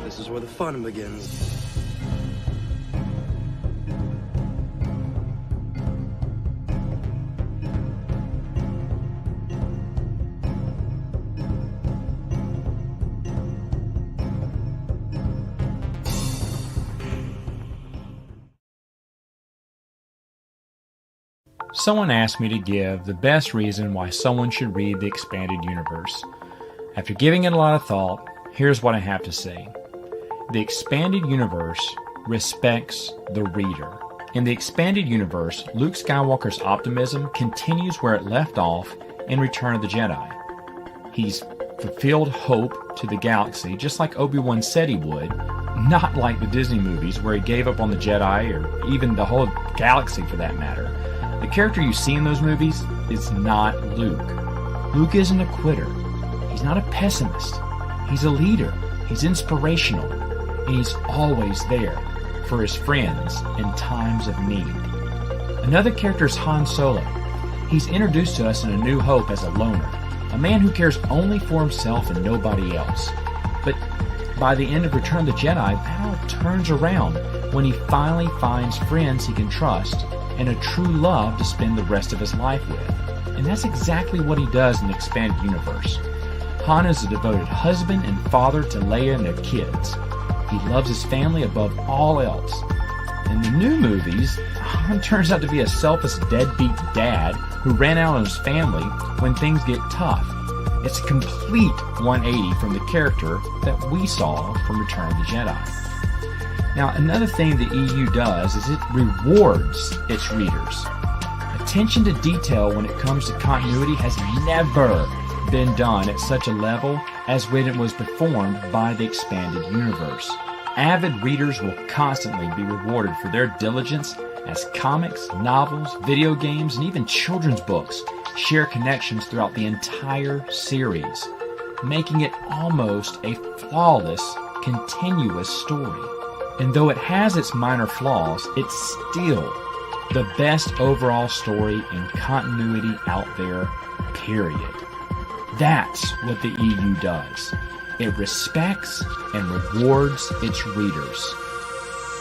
This is where the fun begins. Someone asked me to give the best reason why someone should read the expanded universe. After giving it a lot of thought, here's what I have to say. The expanded universe respects the reader. In the expanded universe, Luke Skywalker's optimism continues where it left off in Return of the Jedi. He's fulfilled hope to the galaxy just like Obi-Wan said he would, not like the Disney movies where he gave up on the Jedi or even the whole galaxy for that matter. The character you see in those movies is not Luke. Luke isn't a quitter. He's not a pessimist. He's a leader. He's inspirational. And he's always there for his friends in times of need. Another character is Han Solo. He's introduced to us in A New Hope as a loner, a man who cares only for himself and nobody else. But by the end of Return of the Jedi, that all turns around when he finally finds friends he can trust and a true love to spend the rest of his life with. And that's exactly what he does in the expanded universe. Han is a devoted husband and father to Leia and their kids. He loves his family above all else. In the new movies, Han turns out to be a selfish deadbeat dad who ran out on his family when things get tough. It's a complete 180 from the character that we saw from Return of the Jedi. Now, another thing the EU does is it rewards its readers. Attention to detail when it comes to continuity has never been done at such a level as when it was performed by the expanded universe. Avid readers will constantly be rewarded for their diligence as comics, novels, video games, and even children's books share connections throughout the entire series, making it almost a flawless, continuous story. And though it has its minor flaws, it's still the best overall story in continuity out there, period. That's what the EU does. It respects and rewards its readers.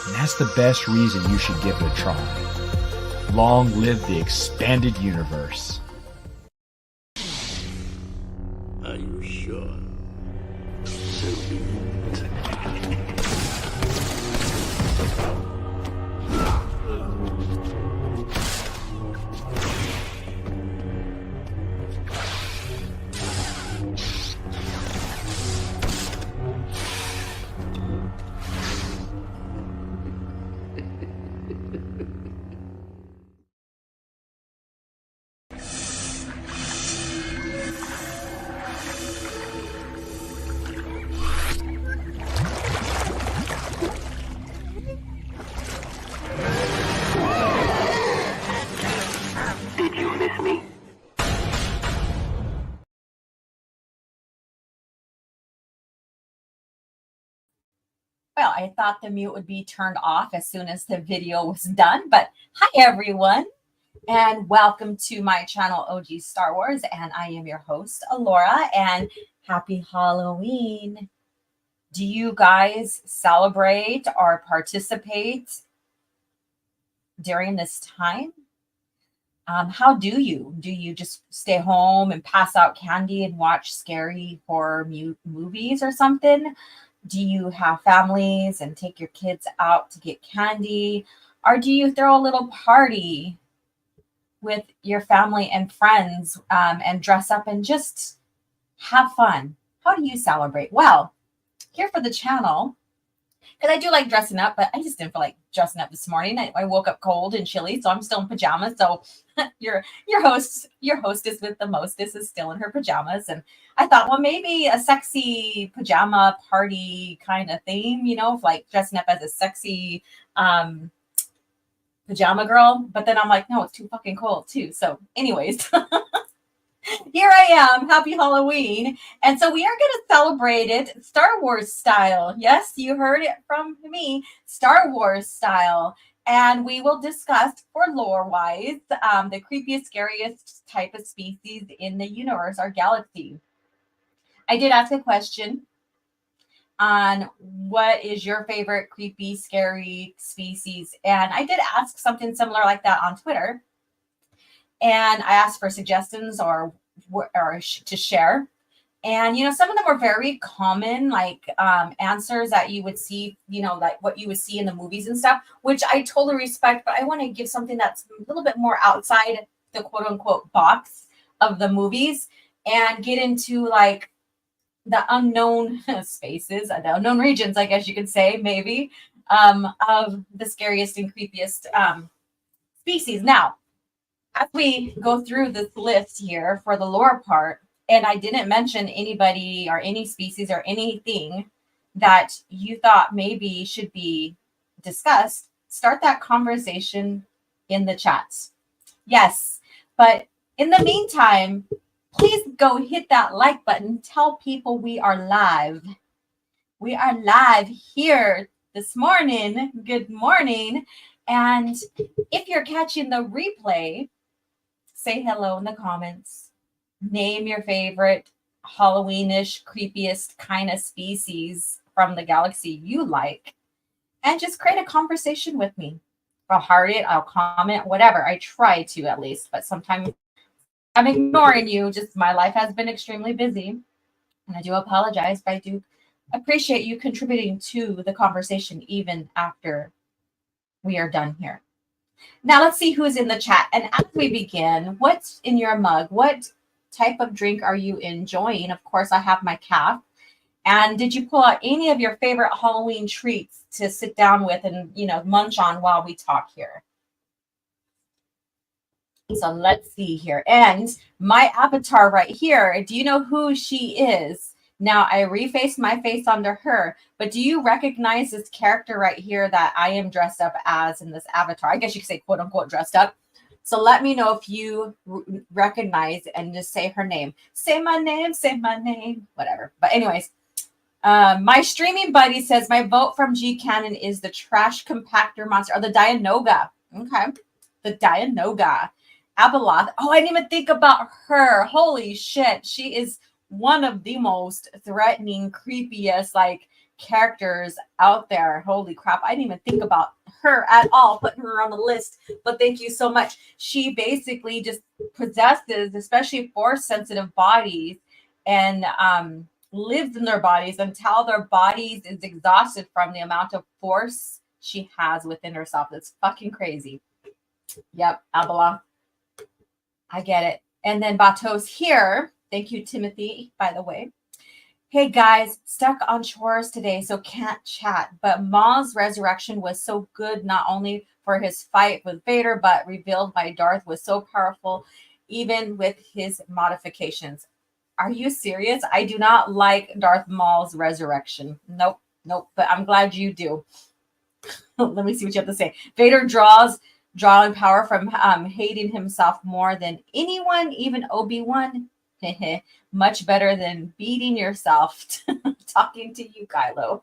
And that's the best reason you should give it a try. Long live the expanded universe. Are you sure? So be it. Well, I thought the mute would be turned off as soon as the video was done, but hi everyone, and welcome to my channel, OG Star Wars, and I am your host, Alora, and happy Halloween. Do you guys celebrate or participate during this time? How do you? Do you just stay home and pass out candy and watch scary horror movies or something? Do you have families and take your kids out to get candy? Or do you throw a little party with your family and friends and dress up and just have fun? How do you celebrate? Well, here for the channel, because I do like dressing up, but I just didn't feel like dressing up this morning. I woke up cold and chilly, so I'm still in pajamas. So your hostess with the mostess is still in her pajamas. And I thought, well, maybe a sexy pajama party kind of theme, like dressing up as a sexy pajama girl. But then I'm like, no, it's too fucking cold too. So anyways, here I am. Happy Halloween. And so we are going to celebrate it Star Wars style. Yes, you heard it from me, Star Wars style. And we will discuss, for lore-wise, the creepiest, scariest type of species in the universe, our galaxy. I did ask a question on what is your favorite creepy, scary species. And I did ask something similar like that on Twitter. And I asked for suggestions or to share. And, some of them were very common, like answers that you would see, like what you would see in the movies and stuff, which I totally respect. But I want to give something that's a little bit more outside the quote unquote box of the movies and get into like the unknown spaces, the unknown regions, I guess you could say, maybe, of the scariest and creepiest species. Now, as we go through this list here for the lore part, and I didn't mention anybody or any species or anything that you thought maybe should be discussed, start that conversation in the chats. Yes, but in the meantime, please go hit that like button. Tell people we are live. We are live here this morning. Good morning. And if you're catching the replay, say hello in the comments. Name your favorite Halloweenish, creepiest kind of species from the galaxy you like. And just create a conversation with me. I'll heart it, I'll comment, whatever. I try to at least, but sometimes I'm ignoring you. Just my life has been extremely busy. And I do apologize, but I do appreciate you contributing to the conversation even after we are done here. Now let's see who's in the chat. And as we begin, what's in your mug? What type of drink are you enjoying? Of course, I have my CAF. And did you pull out any of your favorite Halloween treats to sit down with and, munch on while we talk here? So let's see here. And my avatar right here, do you know who she is? Now, I refaced my face onto her, but do you recognize this character right here that I am dressed up as in this avatar? I guess you could say, quote unquote, dressed up. So let me know if you recognize and just say her name. Say my name, whatever. But anyways, my streaming buddy says my vote from G Canon is the trash compactor monster, or the Dianoga. Okay, the Dianoga. Abeloth. Oh, I didn't even think about her. Holy shit. She is one of the most threatening, creepiest, characters out there. Holy crap. I didn't even think about her at all, putting her on the list. But thank you so much. She basically just possesses, especially force-sensitive bodies, and lives in their bodies until their bodies is exhausted from the amount of force she has within herself. It's fucking crazy. Yep, Abeloth. I get it. And then Batos here. Thank you, Timothy, by the way. Hey, guys, stuck on chores today, so can't chat. But Maul's resurrection was so good, not only for his fight with Vader, but revealed by Darth was so powerful, even with his modifications. Are you serious? I do not like Darth Maul's resurrection. Nope. But I'm glad you do. Let me see what you have to say. Vader drawing power from hating himself more than anyone, even Obi-Wan. Much better than beating yourself. Talking to you, Kylo.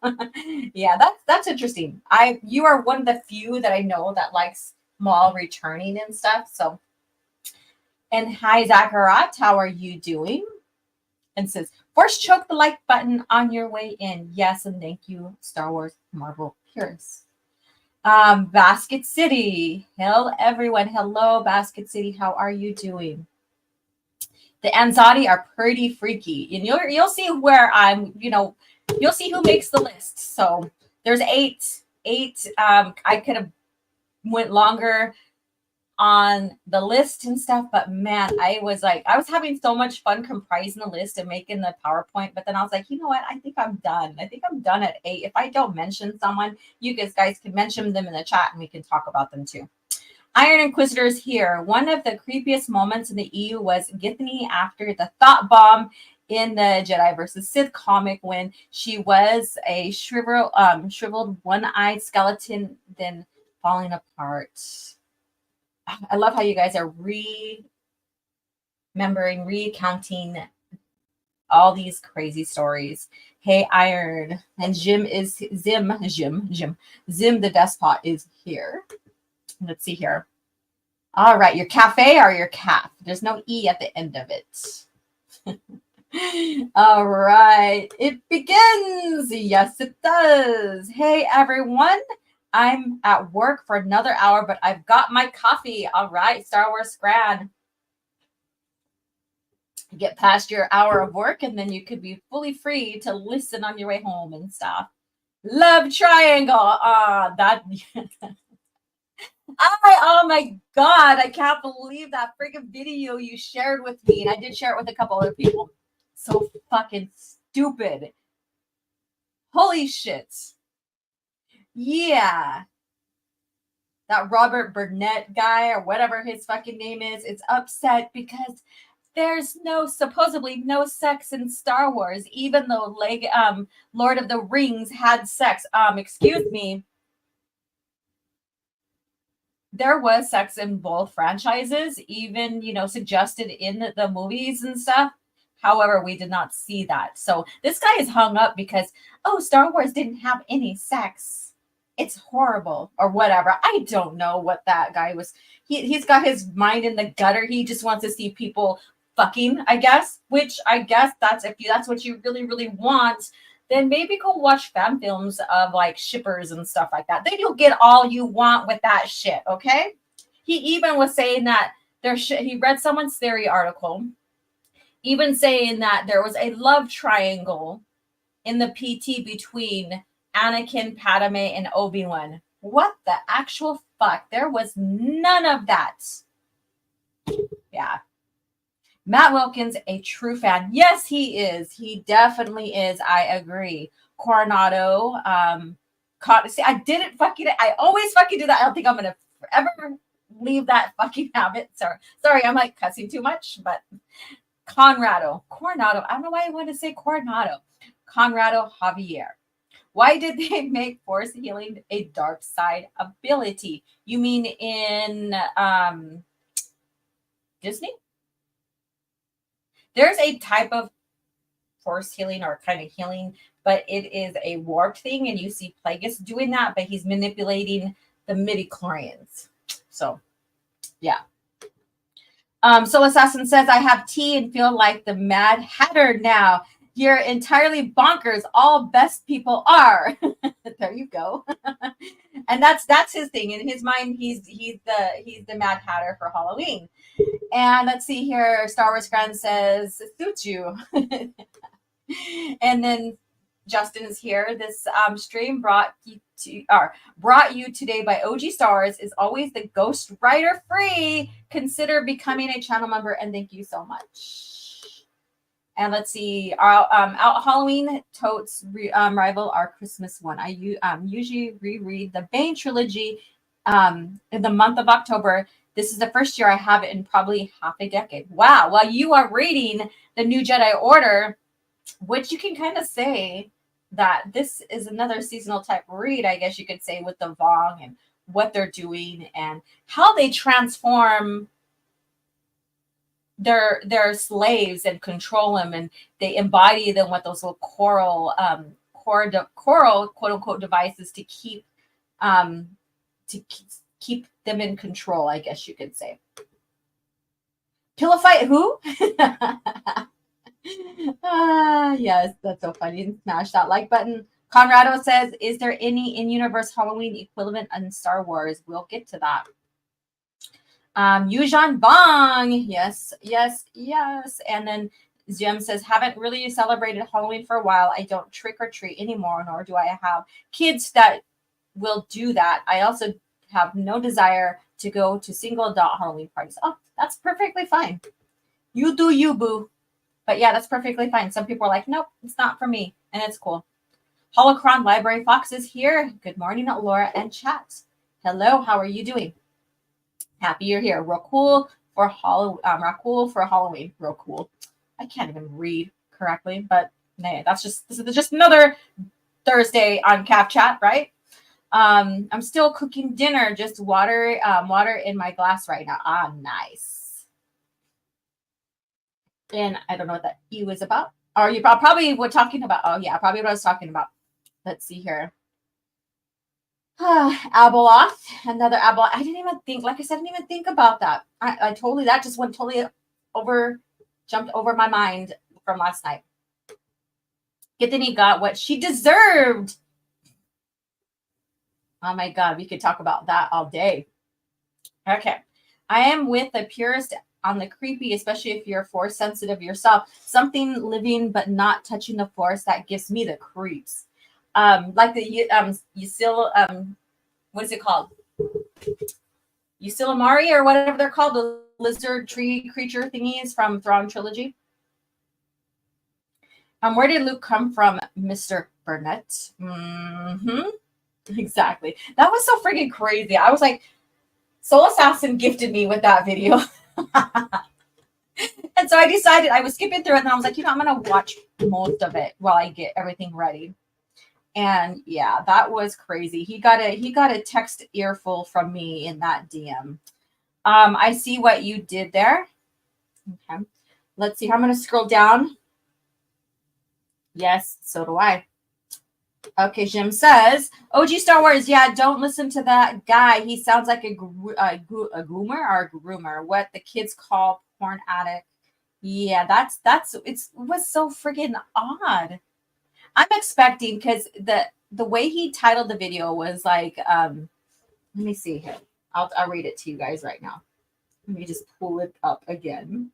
Yeah, that's interesting. You are one of the few that I know that likes Maul returning and stuff. So, and hi, Zachariah, how are you doing? And says, force choke the like button on your way in. Yes, and thank you, Star Wars Marvel purists. Basket City. Hello, everyone. Hello, Basket City. How are you doing? The Anzati are pretty freaky. And you'll see where I'm, you'll see who makes the list. So there's eight. I could have went longer on the list and stuff, but man, I was having so much fun comprising the list and making the PowerPoint. But then I was like, you know what? I think I'm done. I'm done at 8. If I don't mention someone, you guys can mention them in the chat and we can talk about them too. Iron Inquisitors here. One of the creepiest moments in the EU was Githany after the thought bomb in the Jedi versus Sith comic when she was a shriveled one-eyed skeleton then falling apart. I love how you guys are recounting all these crazy stories. Hey, Iron. And Zim the Despot is here. Let's see here. All right, your cafe or your calf? There's no E at the end of it. All right, it begins. Yes, it does. Hey, everyone. I'm at work for another hour, but I've got my coffee. All right, Star Wars Grand. Get past your hour of work, and then you could be fully free to listen on your way home and stuff. Love triangle. That. Oh my God, I can't believe that freaking video you shared with me. And I did share it with a couple other people. So fucking stupid. Holy shit. Yeah. That Robert Burnett guy or whatever his fucking name is upset because there's supposedly no sex in Star Wars, even though Lord of the Rings had sex. Excuse me. There was sex in both franchises, even, suggested in the movies and stuff. However, we did not see that. So this guy is hung up because, Star Wars didn't have any sex. It's horrible or whatever. I don't know what that guy was. He's got his mind in the gutter. He just wants to see people fucking, I guess, which I guess that's what you really, really want. Then maybe go watch fan films of like shippers and stuff like that. Then you'll get all you want with that shit, okay? He even was saying that he read someone's theory article, even saying that there was a love triangle in the PT between Anakin, Padme, and Obi-Wan. What the actual fuck? There was none of that. Yeah. Matt Wilkins, a true fan. Yes, he is. He definitely is. I agree. Coronado, see, I always fucking do that. I don't think I'm going to ever leave that fucking habit. Sorry, I'm like cussing too much, but Coronado, I don't know why I want to say Coronado. Conrado Javier. Why did they make force healing a dark side ability? You mean in Disney? There's a type of force healing or kind of healing, but it is a warped thing, and you see Plagueis doing that, but he's manipulating the midi-chlorians. So, yeah. So Assassin says, I have tea and feel like the Mad Hatter now. You're entirely bonkers. All best people are. There you go. And that's his thing. In his mind, he's the Mad Hatter for Halloween. And let's see here. Star Wars Grand says, suits you. And then Justin is here. This stream brought you today by OG Stars is always the Ghost Rider free. Consider becoming a channel member, and thank you so much. And let's see, out Halloween totes rival our Christmas one. I usually reread the Bane trilogy in the month of October. This is the first year I have it in probably half a decade. Wow. While you are reading the New Jedi Order, which you can kind of say that this is another seasonal type read, I guess you could say, with the Vong and what they're doing and how they transform their slaves and control them, and they embody them with those little coral quote unquote devices to keep them in control, I guess you could say. Pillow fight who? Yes, that's so funny. Smash that like button. Conrado says, is there any in-universe Halloween equivalent in Star Wars? We'll get to that. Yujan Bong. Yes. And then Jim says, haven't really celebrated Halloween for a while. I don't trick or treat anymore, nor do I have kids that will do that. I also have no desire to go to single adult Halloween parties. Oh, that's perfectly fine. You do you, boo. But yeah, that's perfectly fine. Some people are like, nope, it's not for me. And it's cool. Holocron Library Fox is here. Good morning, Laura and chat. Hello, how are you doing? Happy you're here. Real cool for Halloween. Real cool. I can't even read correctly, but nah, this is just another Thursday on CAF chat, right? I'm still cooking dinner, just water in my glass right now. Ah, nice. And I don't know what that E was about. Or you probably were talking about, oh yeah, probably what I was talking about. Let's see here. Abeloth, another Abeloth. I didn't even think, like I said, I didn't even think about that. I totally, that just went totally jumped over my mind from last night. Anthony got what she deserved. Oh my God, we could talk about that all day. Okay. I am with the purest on the creepy, especially if you're force sensitive yourself. Something living but not touching the force, that gives me the creeps. Like the what is it called? Usilamari or whatever they're called, the lizard tree creature thingies from Thrawn trilogy. Where did Luke come from, Mr. Burnett? Exactly. That was so freaking crazy. I was like, Soul Assassin gifted me with that video. And so I decided I was skipping through it, and I was like, I'm going to watch most of it while I get everything ready. And yeah, that was crazy. He got a text earful from me in that DM. I see what you did there. Okay. Let's see. I'm going to scroll down. Yes, so do I. Okay, Jim says, OG Star Wars, yeah, don't listen to that guy. He sounds like a groomer or a groomer, what the kids call porn addict. Yeah, it was so friggin' odd. I'm expecting, because the way he titled the video was like, let me see here. I'll read it to you guys right now. Let me just pull it up again,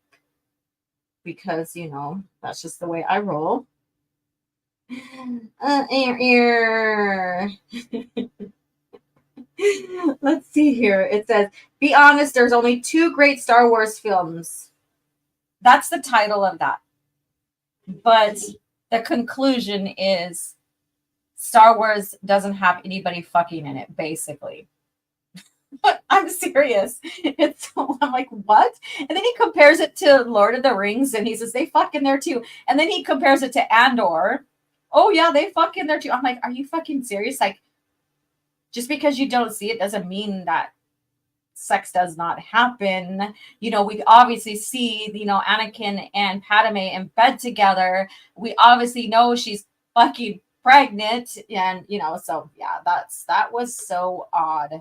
because, that's just the way I roll. Let's see here. It says, be honest, there's only 2 great Star Wars films. That's the title of that. But the conclusion is Star Wars doesn't have anybody fucking in it, basically. But I'm serious. I'm like, what? And then he compares it to Lord of the Rings, and he says they fuck in there too. And then he compares it to Andor. Oh yeah, they fuck in there too. I'm like, are you fucking serious? Like, just because you don't see it doesn't mean that sex does not happen. We obviously see, Anakin and Padme in bed together. We obviously know she's fucking pregnant, and so yeah, that was so odd.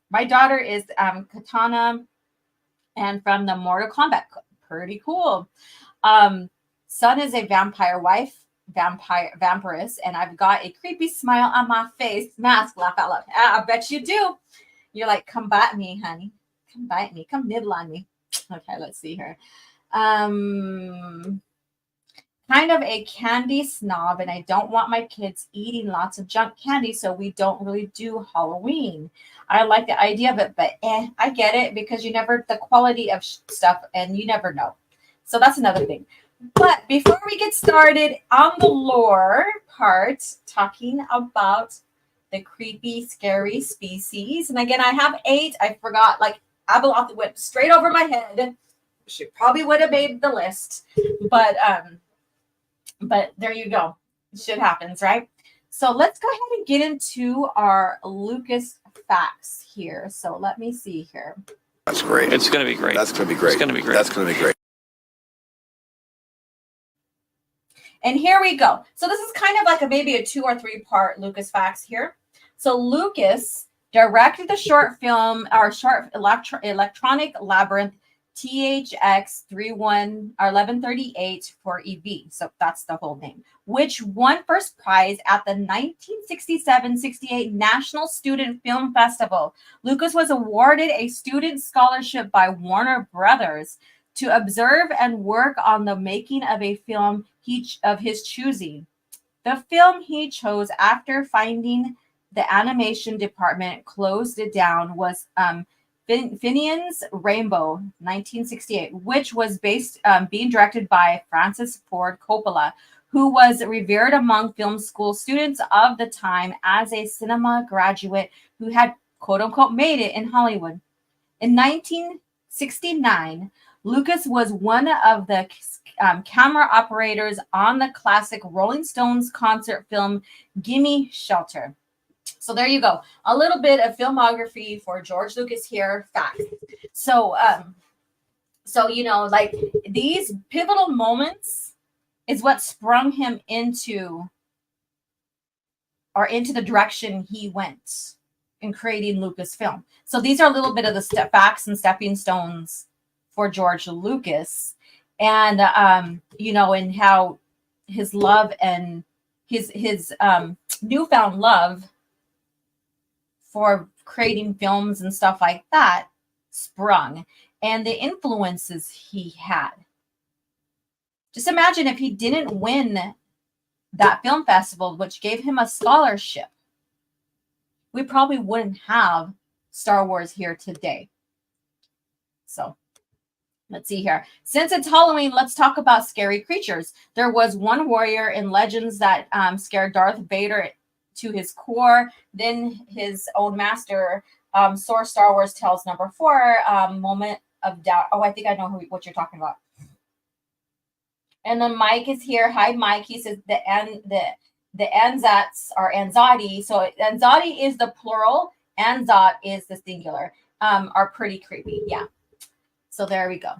My daughter is Katana, and from the Mortal Kombat, pretty cool. Son is a vampire wife. Vampiress, and I've got a creepy smile on my face. Mask, laugh out loud. I bet you do. You're like, come bite me, honey. Come bite me. Come nibble on me. Okay, let's see here. Kind of a candy snob, and I don't want my kids eating lots of junk candy, so we don't really do Halloween. I like the idea of it, but I get it, because the quality of stuff, and you never know. So that's another thing. But before we get started on the lore part, talking about the creepy, scary species. And again, I have 8. I forgot, like, Abeloth went straight over my head. She probably would have made the list. But there you go. Shit happens, right? So let's go ahead and get into our Lucas facts here. So let me see here. That's great. It's going to be great. That's going to be great. It's going to be great. That's going to be great. And here we go. So this is kind of like maybe a 2 or 3 part Lucas facts here. So Lucas directed the short film, or short electronic labyrinth, THX 1138 for EV. So that's the whole name, which won first prize at the 1967-68 National Student Film Festival. Lucas was awarded a student scholarship by Warner Brothers to observe and work on the making of a film of his choosing. The film he chose after finding the animation department closed it down was Finian's Rainbow, 1968, which was being directed by Francis Ford Coppola, who was revered among film school students of the time as a cinema graduate who had, quote unquote, made it in Hollywood. In 1969, Lucas was one of the camera operators on the classic Rolling Stones concert film, Gimme Shelter. So there you go. A little bit of filmography for George Lucas here. Facts. So, like these pivotal moments is what sprung him into the direction he went in creating Lucasfilm. So these are a little bit of the facts and stepping stones for George Lucas. and and how his love and his newfound love for creating films and stuff like that sprung, and the influences he had. Just imagine if he didn't win that film festival, which gave him a scholarship, we probably wouldn't have Star Wars here today. So let's see here. Since it's Halloween, let's talk about scary creatures. There was one warrior in Legends that scared Darth Vader to his core. Then his own master, Source Star Wars Tales #4, Moment of Doubt. Oh, I think I know what you're talking about. And then Mike is here. Hi, Mike. He says the Anzats are Anzati. So Anzati is the plural. Anzat is the singular. Are pretty creepy. Yeah. So there we go.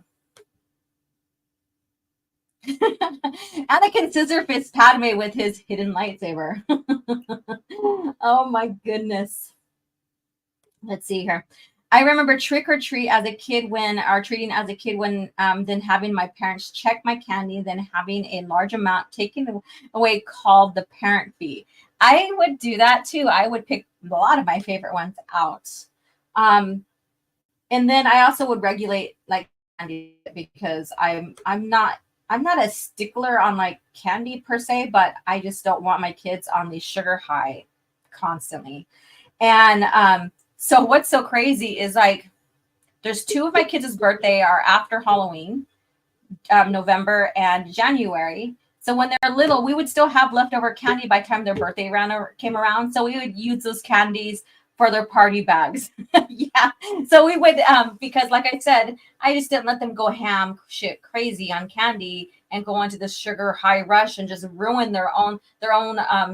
Anakin scissor fist Padme with his hidden lightsaber. Oh my goodness. Let's see here. I remember trick or treat as a kid when then having my parents check my candy, then having a large amount taken away called the parent fee. I would do that too. I would pick a lot of my favorite ones out. And then I also would regulate like candy because I'm not a stickler on like candy per se, but I just don't want my kids on the sugar high constantly. And so what's so crazy is like there's 2 of my kids' birthday are after Halloween, November and January. So when they're little, we would still have leftover candy by the time their birthday came around. So we would use those candies for their party bags. Yeah. So we would, because like I said, I just didn't let them go ham shit crazy on candy and go into the sugar high rush and just ruin their own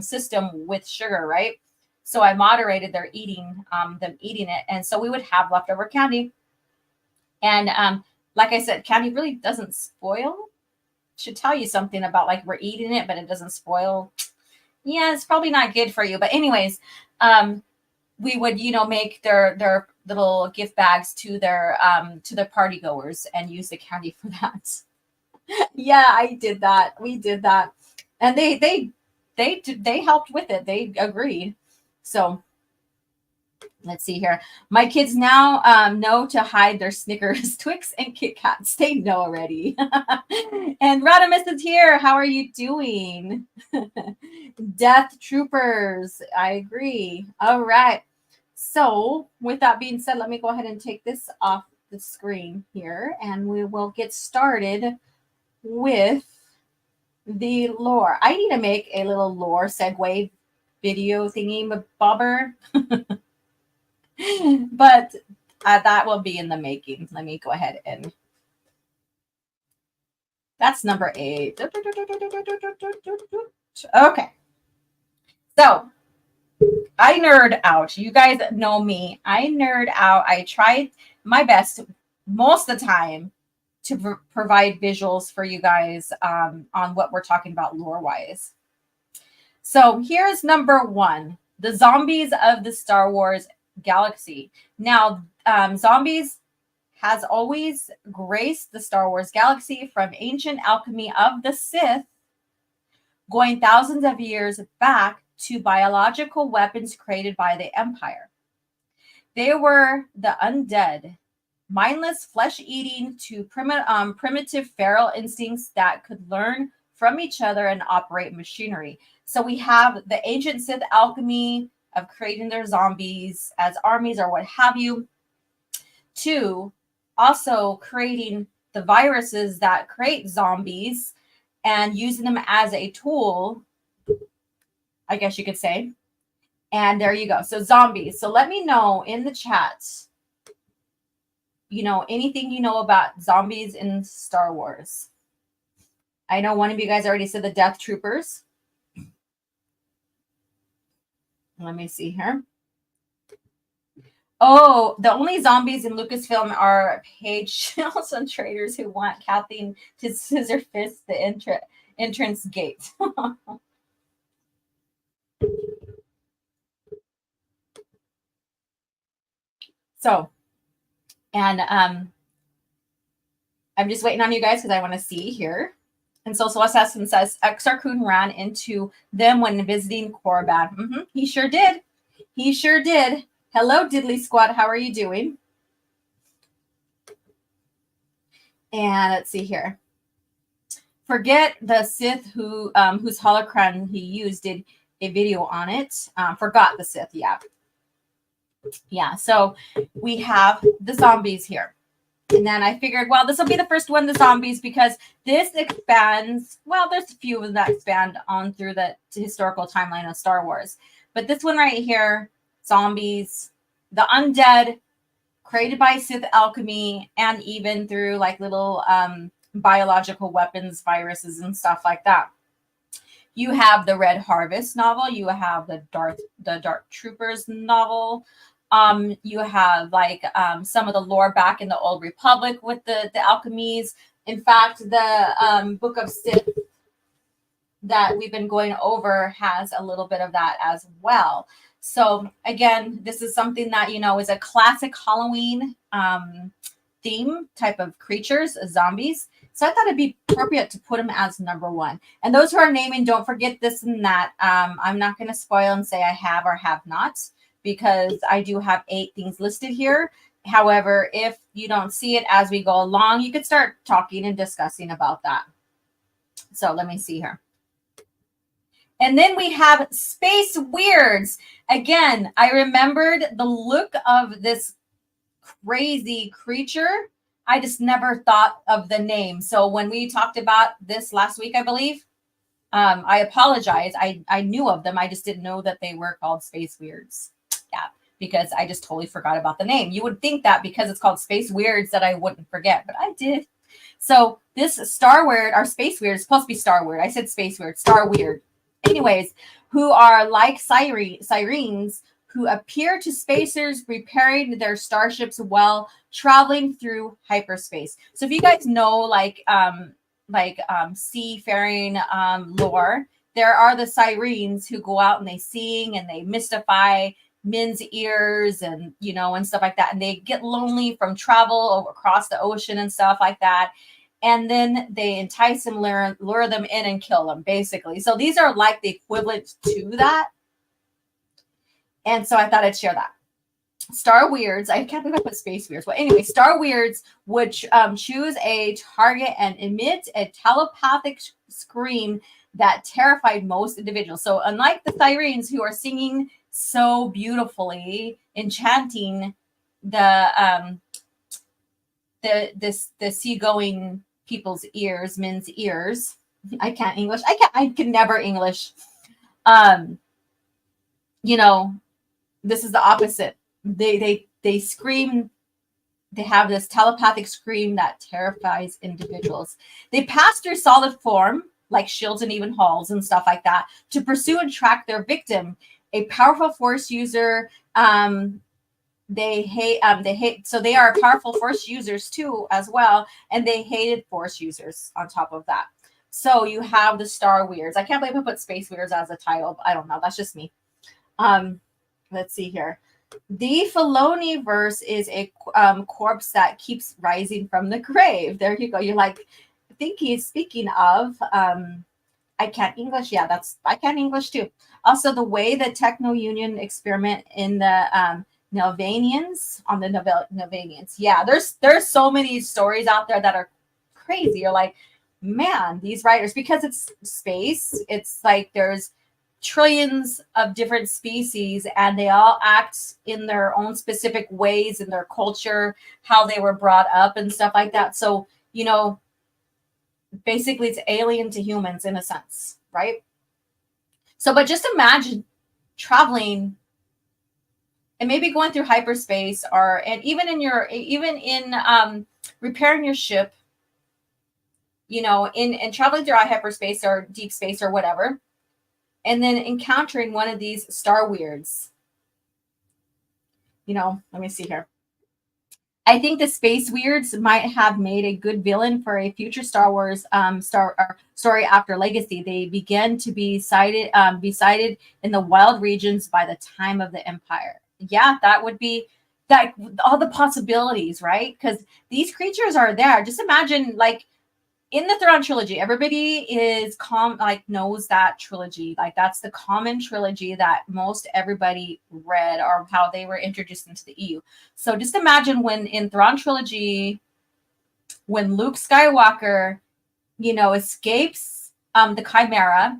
system with sugar, right? So I moderated them eating it. And so we would have leftover candy. And like I said, candy really doesn't spoil. Should tell you something about like we're eating it, but it doesn't spoil. Yeah, it's probably not good for you. But anyways, we would, make their little gift bags to their party goers and use the candy for that. Yeah, I did that. We did that. And they helped with it. They agreed. So let's see here. My kids now know to hide their Snickers, Twix, and Kit Kats. They know already. And Rodimus is here. How are you doing? Death Troopers. I agree. All right. So with that being said, let me go ahead and take this off the screen here, and we will get started with the lore. I need to make a little lore segue video thingy bobber. But that will be in the making. Let me go ahead and that's number 8. Okay. So I nerd out. You guys know me. I nerd out. I try my best most of the time to provide visuals for you guys on what we're talking about lore-wise. So here's number 1, the zombies of the Star Wars galaxy. Now, zombies has always graced the Star Wars galaxy from ancient alchemy of the Sith, going thousands of years back to biological weapons created by the Empire. They were the undead, mindless flesh-eating to primitive feral instincts that could learn from each other and operate machinery. So we have the ancient Sith alchemy of creating their zombies as armies or what have you, to also creating the viruses that create zombies and using them as a tool, I guess you could say. And there you go. So zombies. So let me know in the chat, anything you know about zombies in Star Wars. I know one of you guys already said the Death Troopers. Let me see here. Oh, the only zombies in Lucasfilm are page shells and traders who want Kathleen to scissor fist the entrance gate. So, and I'm just waiting on you guys because I want to see here. And so Celeste says, Exarchoon ran into them when visiting Korriban. He sure did. He sure did. Hello, Diddly Squad. How are you doing? And let's see here. Forget the Sith who whose holocron he used did a video on it. Forgot the Sith, yeah. Yeah, so we have the zombies here. And then I figured, well, this will be the first one, the zombies, because this expands, well, there's a few of them that expand on through the historical timeline of Star Wars. But this one right here, zombies, the undead, created by Sith alchemy, and even through like little biological weapons, viruses, and stuff like that. You have the Red Harvest novel. You have the Dark Troopers novel. You have like some of the lore back in the Old Republic with the alchemies. In fact, the Book of Sith that we've been going over has a little bit of that as well. So again, this is something that, you know, is a classic Halloween theme type of creatures, zombies. So I thought it'd be appropriate to put them as number one. And those who are naming, don't forget this and that. I'm not going to spoil and say I have or have not, because I do have 8 things listed here. However, if you don't see it as we go along, you could start talking and discussing about that. So let me see here. And then we have Space Weirds. Again, I remembered the look of this crazy creature. I just never thought of the name. So when we talked about this last week, I believe, I apologize. I knew of them. I just didn't know that they were called Space Weirds. Yeah, because I just totally forgot about the name. You would think that because it's called Space Weirds that I wouldn't forget, but I did. So this Star Weird, or Space Weird, is supposed to be Star Weird. I said Space Weird, Star Weird. Anyways, who are like sirens who appear to spacers repairing their starships while traveling through hyperspace. So if you guys know seafaring lore, there are the sirens who go out and they sing and they mystify men's ears and, you know, and stuff like that. And they get lonely from travel across the ocean and stuff like that. And then they entice them, lure them in and kill them, basically. So these are like the equivalent to that. And so I thought I'd share that. Star Weirds, I can't believe I put Space Weirds. Well, anyway, Star Weirds would choose a target and emit a telepathic scream that terrified most individuals. So unlike the sirens who are singing so beautifully, enchanting the seagoing people's ears, men's ears. I can't English. I can never English. You know, this is the opposite. They scream. They have this telepathic scream that terrifies individuals. They pass through solid form, like shields and even halls and stuff like that, to pursue and track their victim. A powerful force user. They hate. So they are powerful force users too, as well, and they hated force users on top of that. So you have the Star Weirds. I can't believe I put Space Weirds as a title. But I don't know. That's just me. Let's see here. The Filoni verse is a corpse that kee't rising from the grave. There you go. You're like, I think he's speaking of. I can't English. Yeah, I can't English too. Also, the way the Techno Union experiment in the Nelvanians on the Nelvanians. Yeah, there's so many stories out there that are crazy. You're like, man, these writers, because it's space, it's like there's trillions of different species and they all act in their own specific ways in their culture, how they were brought up and stuff like that. So, you know, basically it's alien to humans in a sense, right? So, but just imagine traveling and maybe going through hyperspace, and even in repairing your ship, you know, in traveling through hyperspace or deep space or whatever, and then encountering one of these Star Weirds. You know, let me see here. I think the Space Weirds might have made a good villain for a future Star Wars story after Legacy. They began to be sighted in the wild regions by the time of the Empire. Yeah, that would be that all the possibilities, right? Because these creatures are there. Just imagine, like, in the Thrawn trilogy, everybody is knows that trilogy. Like, that's the common trilogy that most everybody read, or how they were introduced into the EU. So just imagine when in Thrawn trilogy, when Luke Skywalker, escapes the Chimera,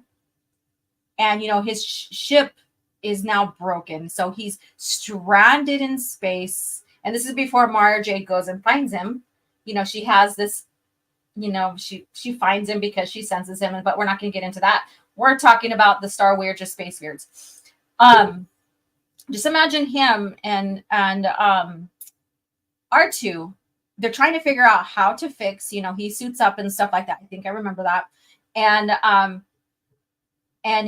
and his ship is now broken, so he's stranded in space. And this is before Mara Jade goes and finds him. She has this. She finds him because she senses him, but we're not going to get into that. We're talking about the Star Weirds or Space Weirds. Just imagine him and R2. They're trying to figure out how to fix. He suits up and stuff like that. I think I remember that. And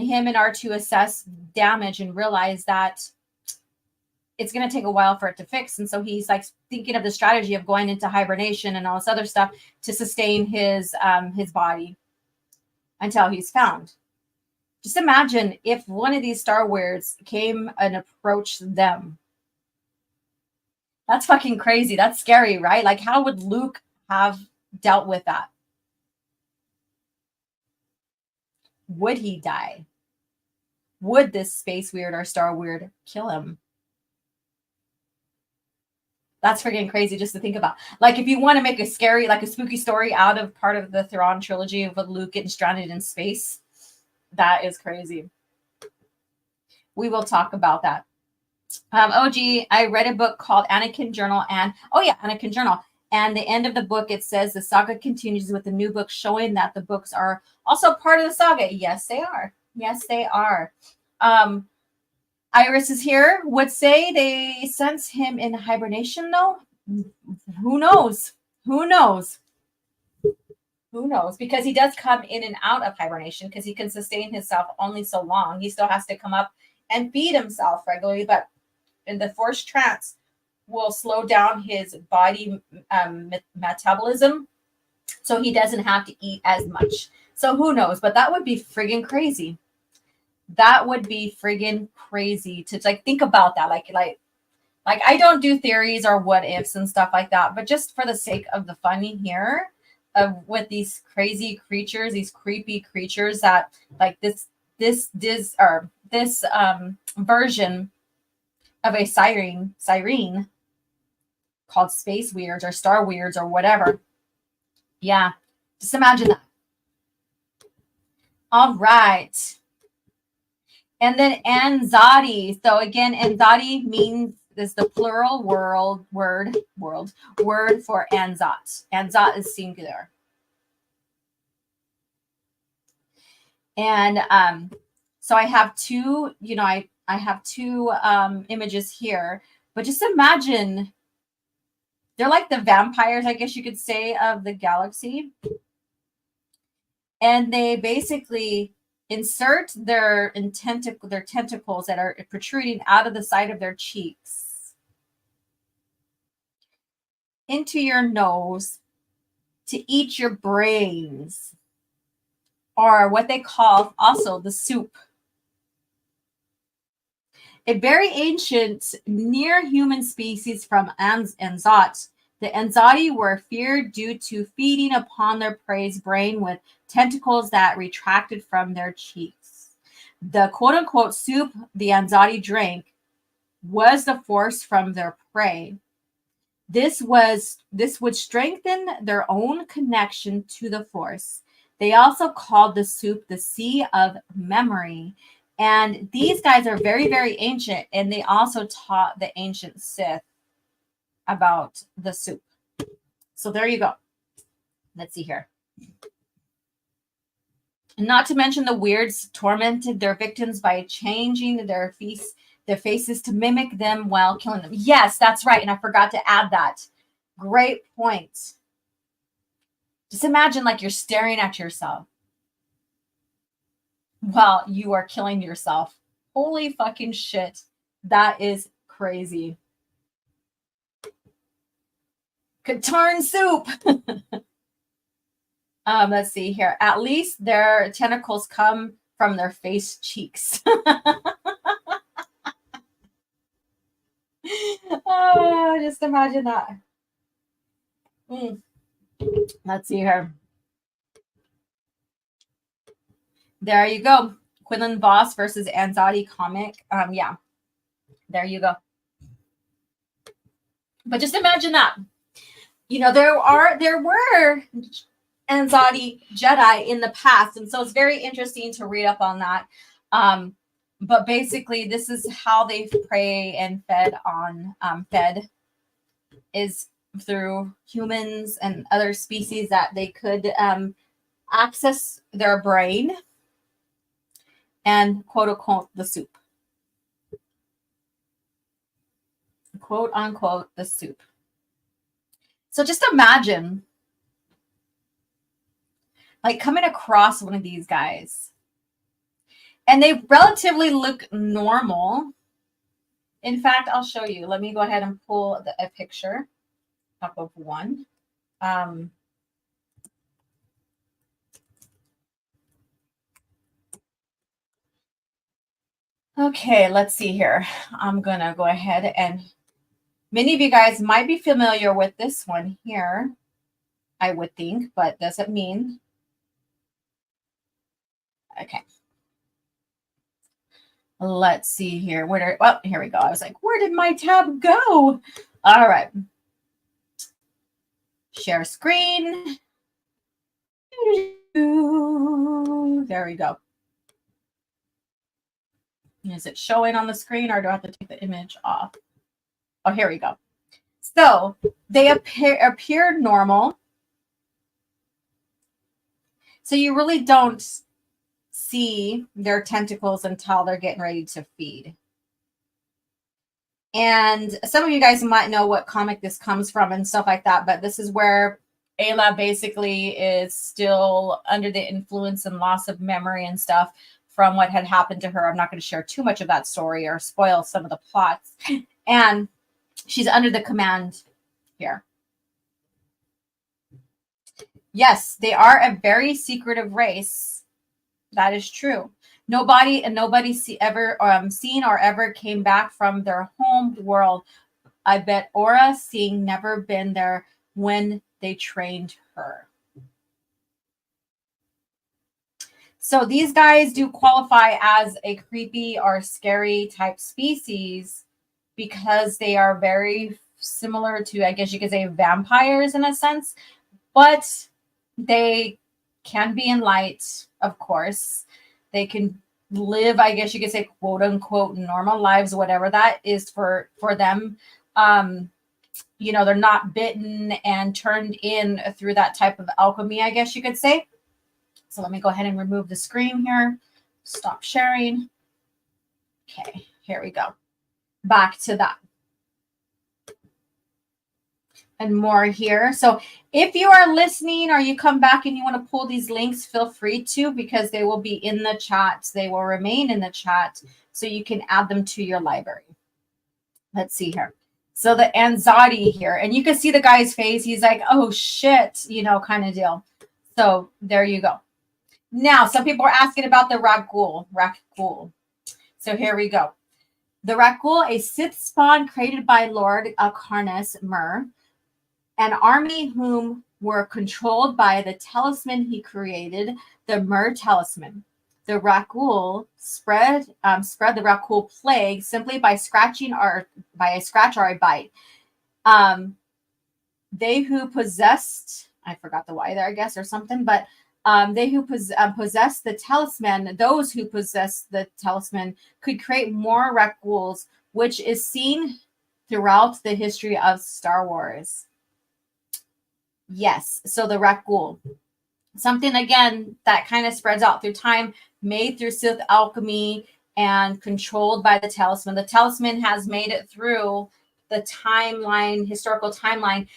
him and R2 assess damage and realize that it's going to take a while for it to fix. And so he's like thinking of the strategy of going into hibernation and all this other stuff to sustain his body until he's found. Just imagine if one of these Star Weirds came and approached them. That's fucking crazy. That's scary, right? Like, how would Luke have dealt with that? Would he die? Would this Space Weird or Star Weird kill him? That's freaking crazy just to think about. Like, if you want to make a scary, like a spooky story out of part of the Thrawn trilogy of Luke getting stranded in space, that is crazy. We will talk about that. OG, I read a book called Anakin Journal, and Anakin Journal. And the end of the book, it says the saga continues with the new book, showing that the books are also part of the saga. Yes, they are. Yes, they are. Iris is here. Would say they sense him in hibernation, though. Who knows? Who knows? Who knows? Because he does come in and out of hibernation because he can sustain himself only so long. He still has to come up and feed himself regularly, but in the forced trance will slow down his body metabolism, so he doesn't have to eat as much. So who knows? But that would be friggin' crazy. That would be friggin' crazy to like think about that. Like I don't do theories or what ifs and stuff like that, but just for the sake of the funny here, with these crazy creatures, these creepy creatures that like this version of a siren called Space Weirds or Star Weirds or whatever. Yeah, just imagine that. All right. And then Anzadi. So again, Anzadi means is the plural word for Anzat. Anzat is singular. And so I have two, I have two images here, but just imagine they're like the vampires, I guess you could say, of the galaxy. And they basically insert their tentacles that are protruding out of the side of their cheeks into your nose to eat your brains, or what they call also the soup. A very ancient near-human species from Anzat, the Anzati were feared due to feeding upon their prey's brain with tentacles that retracted from their cheeks. The quote-unquote soup the Anzati drank was the force from their prey. This would strengthen their own connection to the force. They also called the soup the Sea of Memory. And these guys are very, very ancient, and they also taught the ancient Sith about the soup. So there you go. Let's see here. Not to mention the weirds tormented their victims by changing their faces to mimic them while killing them. Yes, that's right. And I forgot to add that. Great point. Just imagine like you're staring at yourself while you are killing yourself. Holy fucking shit. That is crazy. Katarn soup. Let's see here. At least their tentacles come from their face cheeks. Just imagine that. Let's see here. There you go. Quinlan Voss versus Anzadi comic. Yeah, there you go. But just imagine that. You know, there were Anzadi Jedi in the past, and so it's very interesting to read up on that. But basically, this is how they prey and fed is through humans and other species that they could access their brain and quote unquote the soup. Quote unquote the soup. So just imagine like coming across one of these guys and they relatively look normal. In fact, I'll show you. Let me go ahead and pull a picture up of one. Okay, let's see here. I'm going to go ahead and many of you guys might be familiar with this one here, I would think, but doesn't mean. Okay. Let's see here. Here we go. I was like, where did my tab go? All right. Share screen. There we go. Is it showing on the screen or do I have to take the image off? Oh, here we go. So they appear normal. So you really don't see their tentacles until they're getting ready to feed. And some of you guys might know what comic this comes from and stuff like that, but this is where Ayla basically is still under the influence and loss of memory and stuff from what had happened to her. I'm not going to share too much of that story or spoil some of the plots. And she's under the command here. Yes, they are a very secretive race. That is true. Nobody ever seen or ever came back from their home world. I bet Aura seeing never been there when they trained her. So these guys do qualify as a creepy or scary type species because they are very similar to, I guess you could say, vampires in a sense, but they can be in light, of course. They can live, I guess you could say, quote unquote, normal lives, whatever that is for them. You know, they're not bitten and turned in through that type of alchemy, I guess you could say. So let me go ahead and remove the screen here. Stop sharing. Okay, here we go. Back to that. And more here. So if you are listening or you come back and you want to pull these links, feel free to, because they will be in the chat. They will remain in the chat so you can add them to your library. Let's see here. So the Anzadi here, and you can see the guy's face. He's like, oh shit, you know, kind of deal. So there you go. Now, some people are asking about the Rakghoul. So here we go. The Rakghoul, a Sith spawn created by Lord Karnas Mur, an army whom were controlled by the talisman he created, the Mur talisman. The Rakghoul spread the Rakghoul plague simply by scratching or by a scratch or a bite. They who possessed, I forgot the Y there, I guess, or something, but they who possess the talisman, those who possess the talisman could create more Rakghouls, which is seen throughout the history of Star Wars. Yes, so the Rakghoul. Something, again, that kind of spreads out through time, made through Sith alchemy and controlled by the talisman. The talisman has made it through the timeline, historical timeline,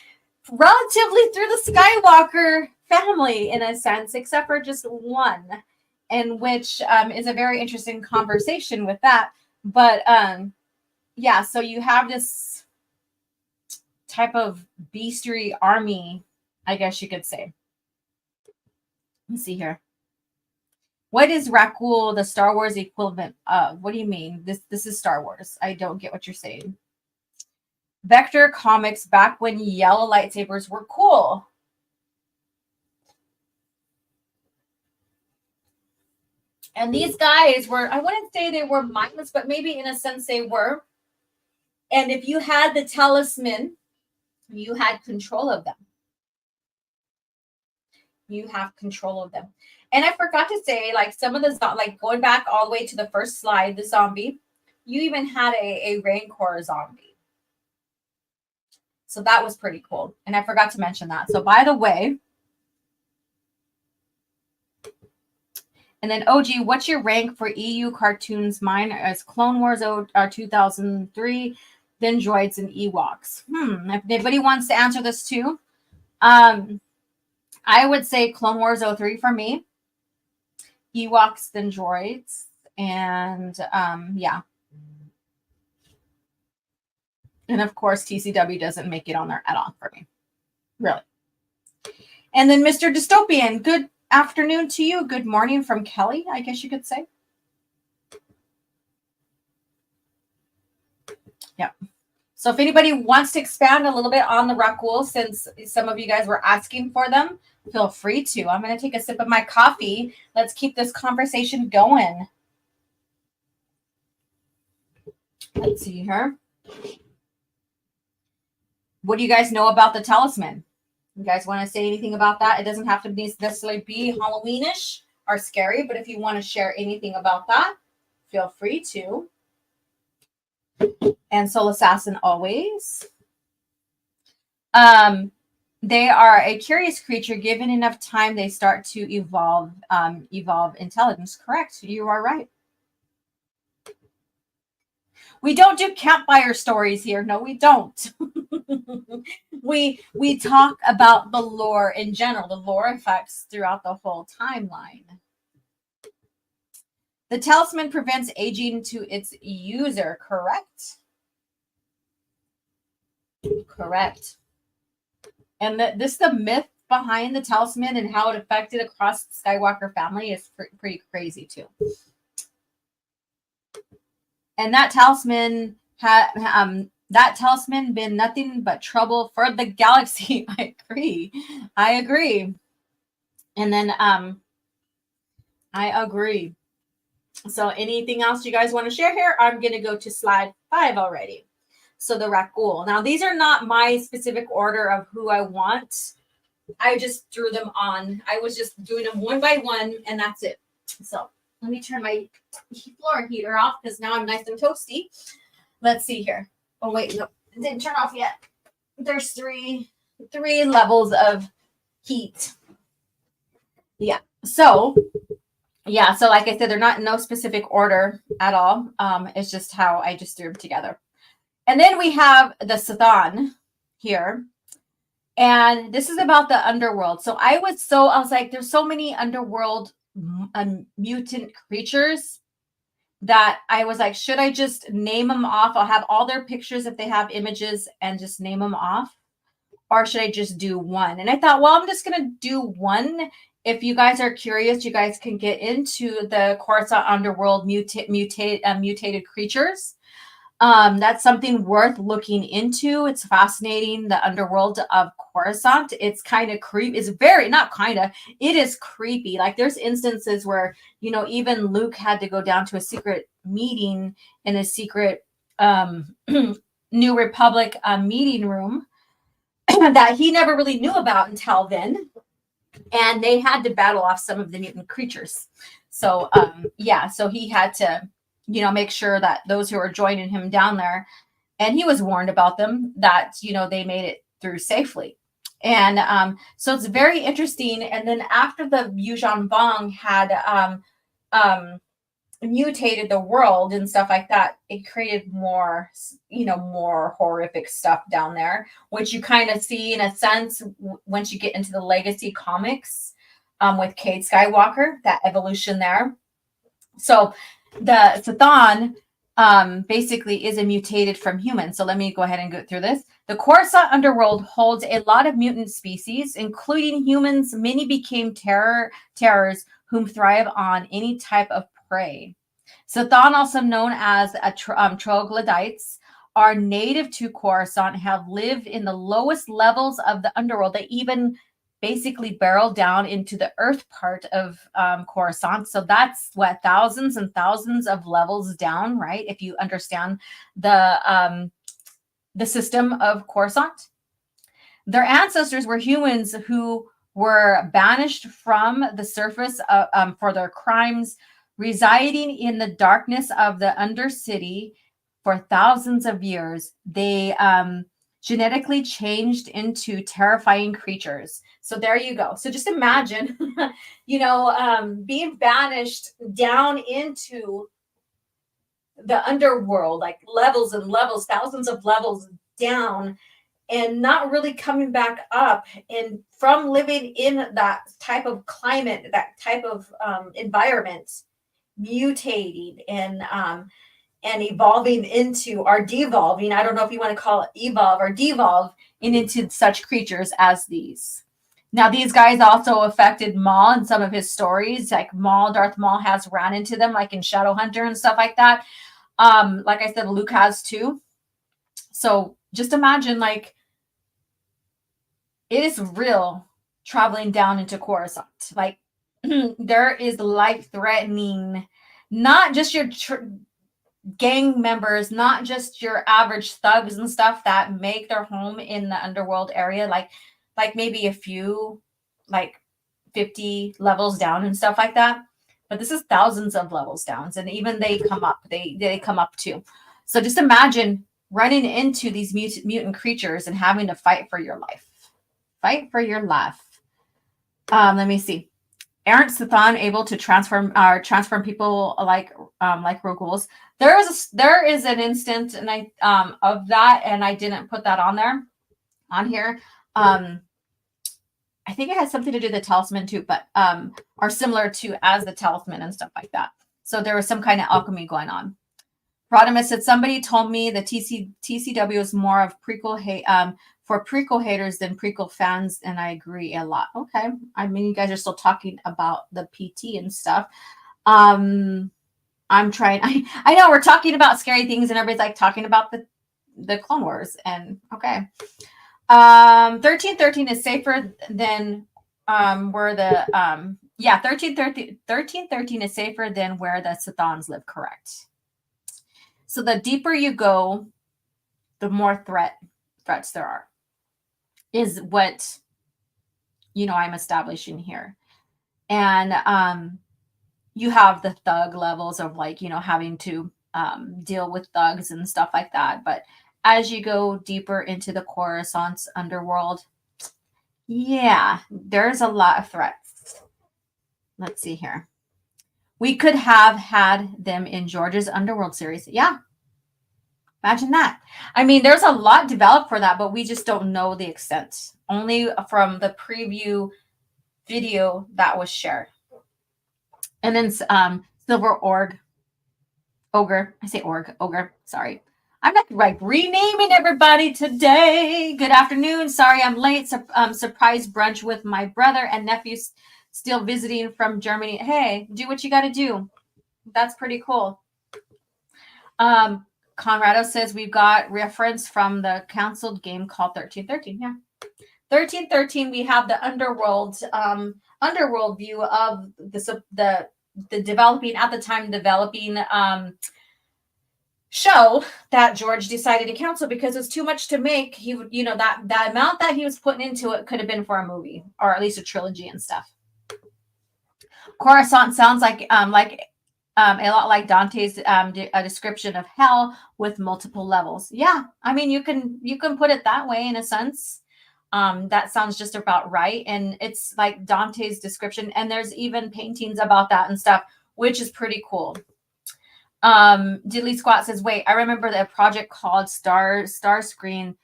relatively through the Skywalker family, in a sense, except for just one, and which is a very interesting conversation with that. But yeah, so you have this type of beastly army, I guess you could say. Let's see here. What is Rakghoul the Star Wars equivalent of? What do you mean? This is Star Wars. I don't get what you're saying. Vector comics back when yellow lightsabers were cool. And these guys were, I wouldn't say they were mindless, but maybe in a sense they were. And if you had the talisman, you had control of them. You have control of them. And I forgot to say, like some of the, like going back all the way to the first slide, the zombie, you even had a Rancor zombie. So that was pretty cool. And I forgot to mention that. So by the way, and then OG, what's your rank for EU cartoons? Mine is Clone Wars 2003, then Droids and Ewoks. If anybody wants to answer this too, I would say Clone Wars 03 for me, Ewoks, then Droids, and yeah. And of course, TCW doesn't make it on there at all for me, really. And then Mr. Dystopian, good afternoon to you. Good morning from Kelly, I guess you could say. Yeah. So if anybody wants to expand a little bit on the Rakul, since some of you guys were asking for them, feel free to. I'm going to take a sip of my coffee. Let's keep this conversation going. Let's see here. What do you guys know about the talisman? You guys want to say anything about that? It doesn't have to necessarily be Halloweenish or scary, but if you want to share anything about that, feel free to. And Soul Assassin always. They are a curious creature. Given enough time, they start to evolve intelligence. Correct. You are right. We don't do campfire stories here. No, we don't. we talk about the lore in general, the lore effects throughout the whole timeline. The talisman prevents aging to its user, correct? Correct. And the myth behind the talisman and how it affected across the Skywalker family is pretty crazy too. And that talisman been nothing but trouble for the galaxy. I agree. And then I agree. So anything else you guys want to share here? I'm going to go to slide 5 already. So the Rakul. Now, these are not my specific order of who I want. I just threw them on. I was just doing them one by one, and that's it. So let me turn my floor heater off because now I'm nice and toasty. Let's see here. Oh, wait. No, it didn't turn off yet. There's three levels of heat. Yeah. So like I said, they're not in no specific order at all. It's just how I just threw them together. And then we have the Sathan here. And this is about the underworld. So I was like, there's so many underworld mutant creatures that I was like, should I just name them off? I'll have all their pictures if they have images and just name them off. Or should I just do one? And I thought, well, I'm just going to do one. If you guys are curious, you guys can get into the Coruscant underworld mutated creatures. That's something worth looking into. It's fascinating. The underworld of Coruscant. It's kind of creepy. It's very, not kind of, it is creepy. Like there's instances where, even Luke had to go down to a secret meeting in a secret New Republic meeting room that he never really knew about until then. And they had to battle off some of the mutant creatures. So, so he had to, make sure that those who are joining him down there, and he was warned about them, that, they made it through safely. And so it's very interesting. And then after the Yuuzhan Vong had mutated the world and stuff like that, it created more, more horrific stuff down there, which you kind of see in a sense once you get into the legacy comics with Cade Skywalker, that evolution there. So the Sathan basically is a mutated from humans. So let me go ahead and go through this. The Coruscant underworld holds a lot of mutant species, including humans. Many became terrors whom thrive on any type of prey. Sathan, also known as troglodytes, are native to Coruscant, have lived in the lowest levels of the underworld. They even basically barrel down into the earth part of Coruscant. So that's what, thousands and thousands of levels down, right? If you understand the system of Coruscant. Their ancestors were humans who were banished from the surface for their crimes, residing in the darkness of the Undercity for thousands of years. They genetically changed into terrifying creatures. So there you go. So just imagine, being banished down into the underworld, like levels and levels, thousands of levels down, and not really coming back up, and from living in that type of climate, that type of environment, mutating and evolving into, or devolving, I don't know if you want to call it evolve or devolve, into such creatures as these. Now, these guys also affected Maul in some of his stories, like Darth Maul has ran into them, like in Shadowhunter and stuff like that. Like I said, Luke has too. So just imagine, like, it is real traveling down into Coruscant. Like, there is life-threatening, not just your gang members, not just your average thugs and stuff that make their home in the underworld area, like maybe a few, like 50 levels down and stuff like that. But this is thousands of levels down, and even they come up. They come up too. So just imagine running into these mutant creatures and having to fight for your life. Fight for your life. Let me see. Aren't Sithan able to transform people like Rogules? There is an instant and of that, and I didn't put that on here. I think it has something to do with the talisman too, but are similar to as the talisman and stuff like that. So there was some kind of alchemy going on. Rodimus said, somebody told me the TCW is more of prequel hate for prequel haters than prequel fans, and I agree a lot. Okay. I mean, you guys are still talking about the PT and stuff. I'm trying. I know we're talking about scary things, and everybody's like talking about the Clone Wars, and okay. 1313 is safer than where the 1313 is safer than where the Sithans live, correct. So the deeper you go, the more threats there are, is what I'm establishing here. And you have the thug levels of, like, having to deal with thugs and stuff like that. But as you go deeper into the Coruscant's underworld, yeah, there's a lot of threats. Let's see here. We could have had them in George's Underworld series. Yeah. Imagine that. I mean, there's a lot developed for that, but we just don't know the extent. Only from the preview video that was shared. And then Silver Ogre. I say Ogre. Sorry. I'm not like renaming everybody today. Good afternoon. Sorry I'm late. Surprise brunch with my brother and nephews still visiting from Germany. Hey, do what you got to do. That's pretty cool. Conrado says we've got reference from the canceled game called 1313. Yeah. 1313, we have the underworld view of the developing show that George decided to cancel because it's too much to make. He would, that amount that he was putting into it could have been for a movie or at least a trilogy and stuff. Coruscant sounds like a lot like Dante's a description of hell with multiple levels. Yeah, I mean, you can put it that way in a sense. That sounds just about right, and it's like Dante's description. And there's even paintings about that and stuff, which is pretty cool. Diddley Squat says, wait, I remember the project called Starscream.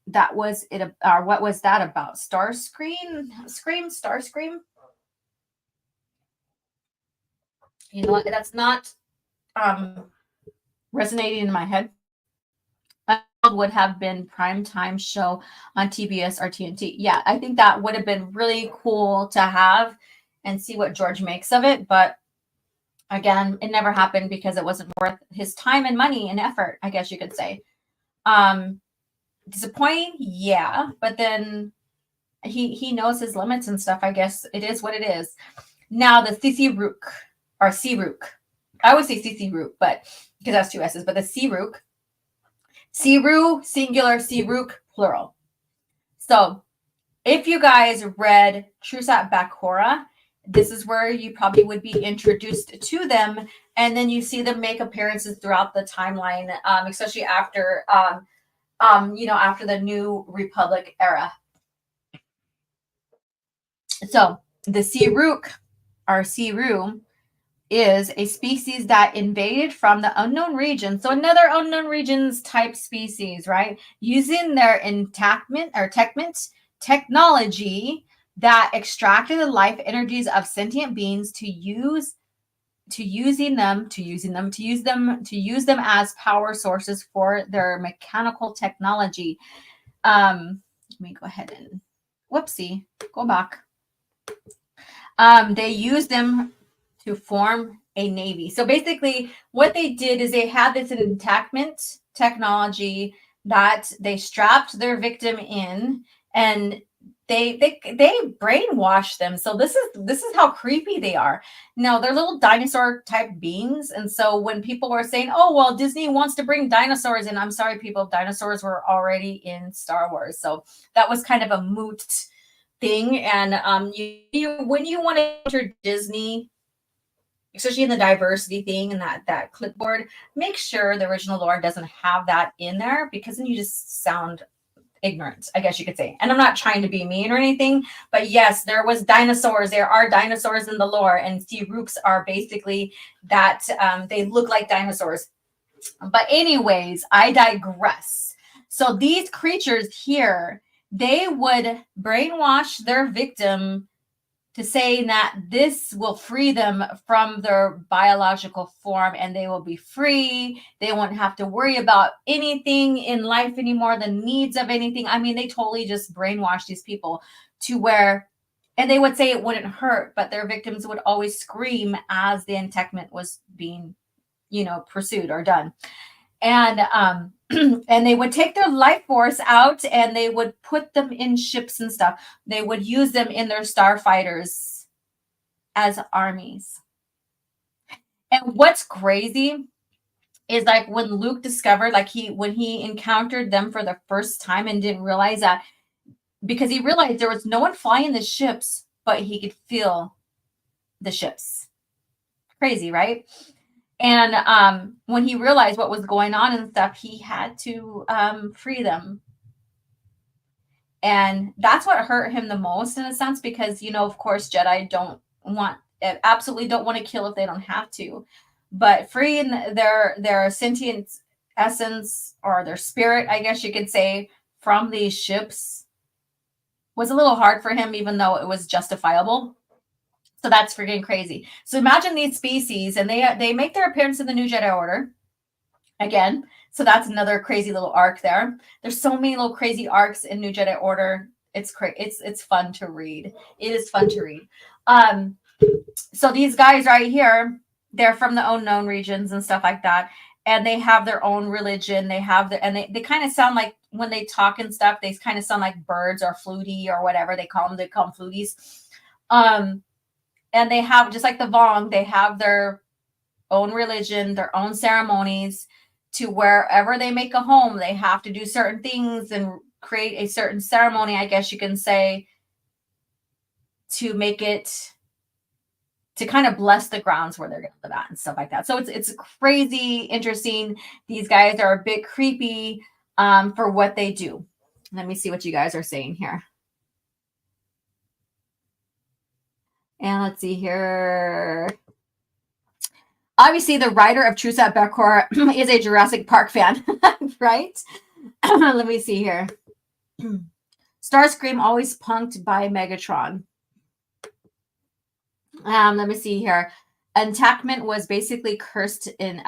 That was it, or what was that about? Starscream? You know what? That's not resonating in my head. Would have been primetime show on TBS or TNT. Yeah, I think that would have been really cool to have and see what George makes of it. But again, it never happened because it wasn't worth his time and money and effort, I guess you could say. Disappointing, yeah, but then he knows his limits and stuff. I guess it is what it is. Now the SSi-Ruuk or Si-Ruuk. I would say SSi-Ruuk, but because that's two S's, but the Si-Ruuk. Si-Ru singular, Si-Ruuk plural. So if you guys read Trusat Bakura, this is where you probably would be introduced to them, and then you see them make appearances throughout the timeline, especially after after the New Republic era. So the Si-Ruuk or Si-Ru is a species that invaded from the unknown region. So another unknown regions type species, right? Using their enactment or technology that extracted the life energies of sentient beings to use them as power sources for their mechanical technology. Let me go ahead and go back. They use them to form a navy. So basically what they did is they had this enactment technology that they strapped their victim in, and they brainwashed them. So this is how creepy they are. Now they're little dinosaur type beings, and so when people were saying, "Oh well, Disney wants to bring dinosaurs," and I'm sorry, people, dinosaurs were already in Star Wars, so that was kind of a moot thing. And when you want to enter Disney, especially in the diversity thing and that clipboard, make sure the original lore doesn't have that in there, because then you just sound ignorant, I guess you could say. And I'm not trying to be mean or anything, but yes, there was dinosaurs. There are dinosaurs in the lore, and Si-Ruuks are basically that. They look like dinosaurs. But anyways, I digress. So these creatures here, they would brainwash their victim to say that this will free them from their biological form, and they will be free. They won't have to worry about anything in life anymore, the needs of anything. I mean, they totally just brainwash these people to where, and they would say it wouldn't hurt, but their victims would always scream as the enactment was being, pursued or done. And and they would take their life force out, and they would put them in ships and stuff. They would use them in their starfighters as armies. And what's crazy is like when Luke discovered, when he encountered them for the first time and didn't realize that, because he realized there was no one flying the ships, but he could feel the ships. Crazy, right? And when he realized what was going on and stuff, he had to free them. And that's what hurt him the most, in a sense, because, of course, Jedi absolutely don't want to kill if they don't have to. But freeing their sentient essence, or their spirit, I guess you could say, from these ships was a little hard for him, even though it was justifiable. So that's freaking crazy. So imagine these species, and they make their appearance in the New Jedi Order again. So that's another crazy little arc there. There's so many little crazy arcs in New Jedi Order. It's it's fun to read. It is fun to read. So these guys right here, they're from the unknown regions and stuff like that, and they have their own religion. They have they kind of sound like, when they talk and stuff, they kind of sound like birds or flutie or whatever they call them. They call them fluties. And they have, just like the Vong, they have their own religion, their own ceremonies, to wherever they make a home, they have to do certain things and create a certain ceremony, I guess you can say, to make it, to kind of bless the grounds where they're going to live at and stuff like that. So it's crazy interesting. These guys are a bit creepy for what they do. Let me see what you guys are saying here. And let's see here. Obviously, the writer of Trusat Bakura is a Jurassic Park fan, right? Let me see here. Starscream always punked by Megatron. Let me see here. Enactment was basically cursed in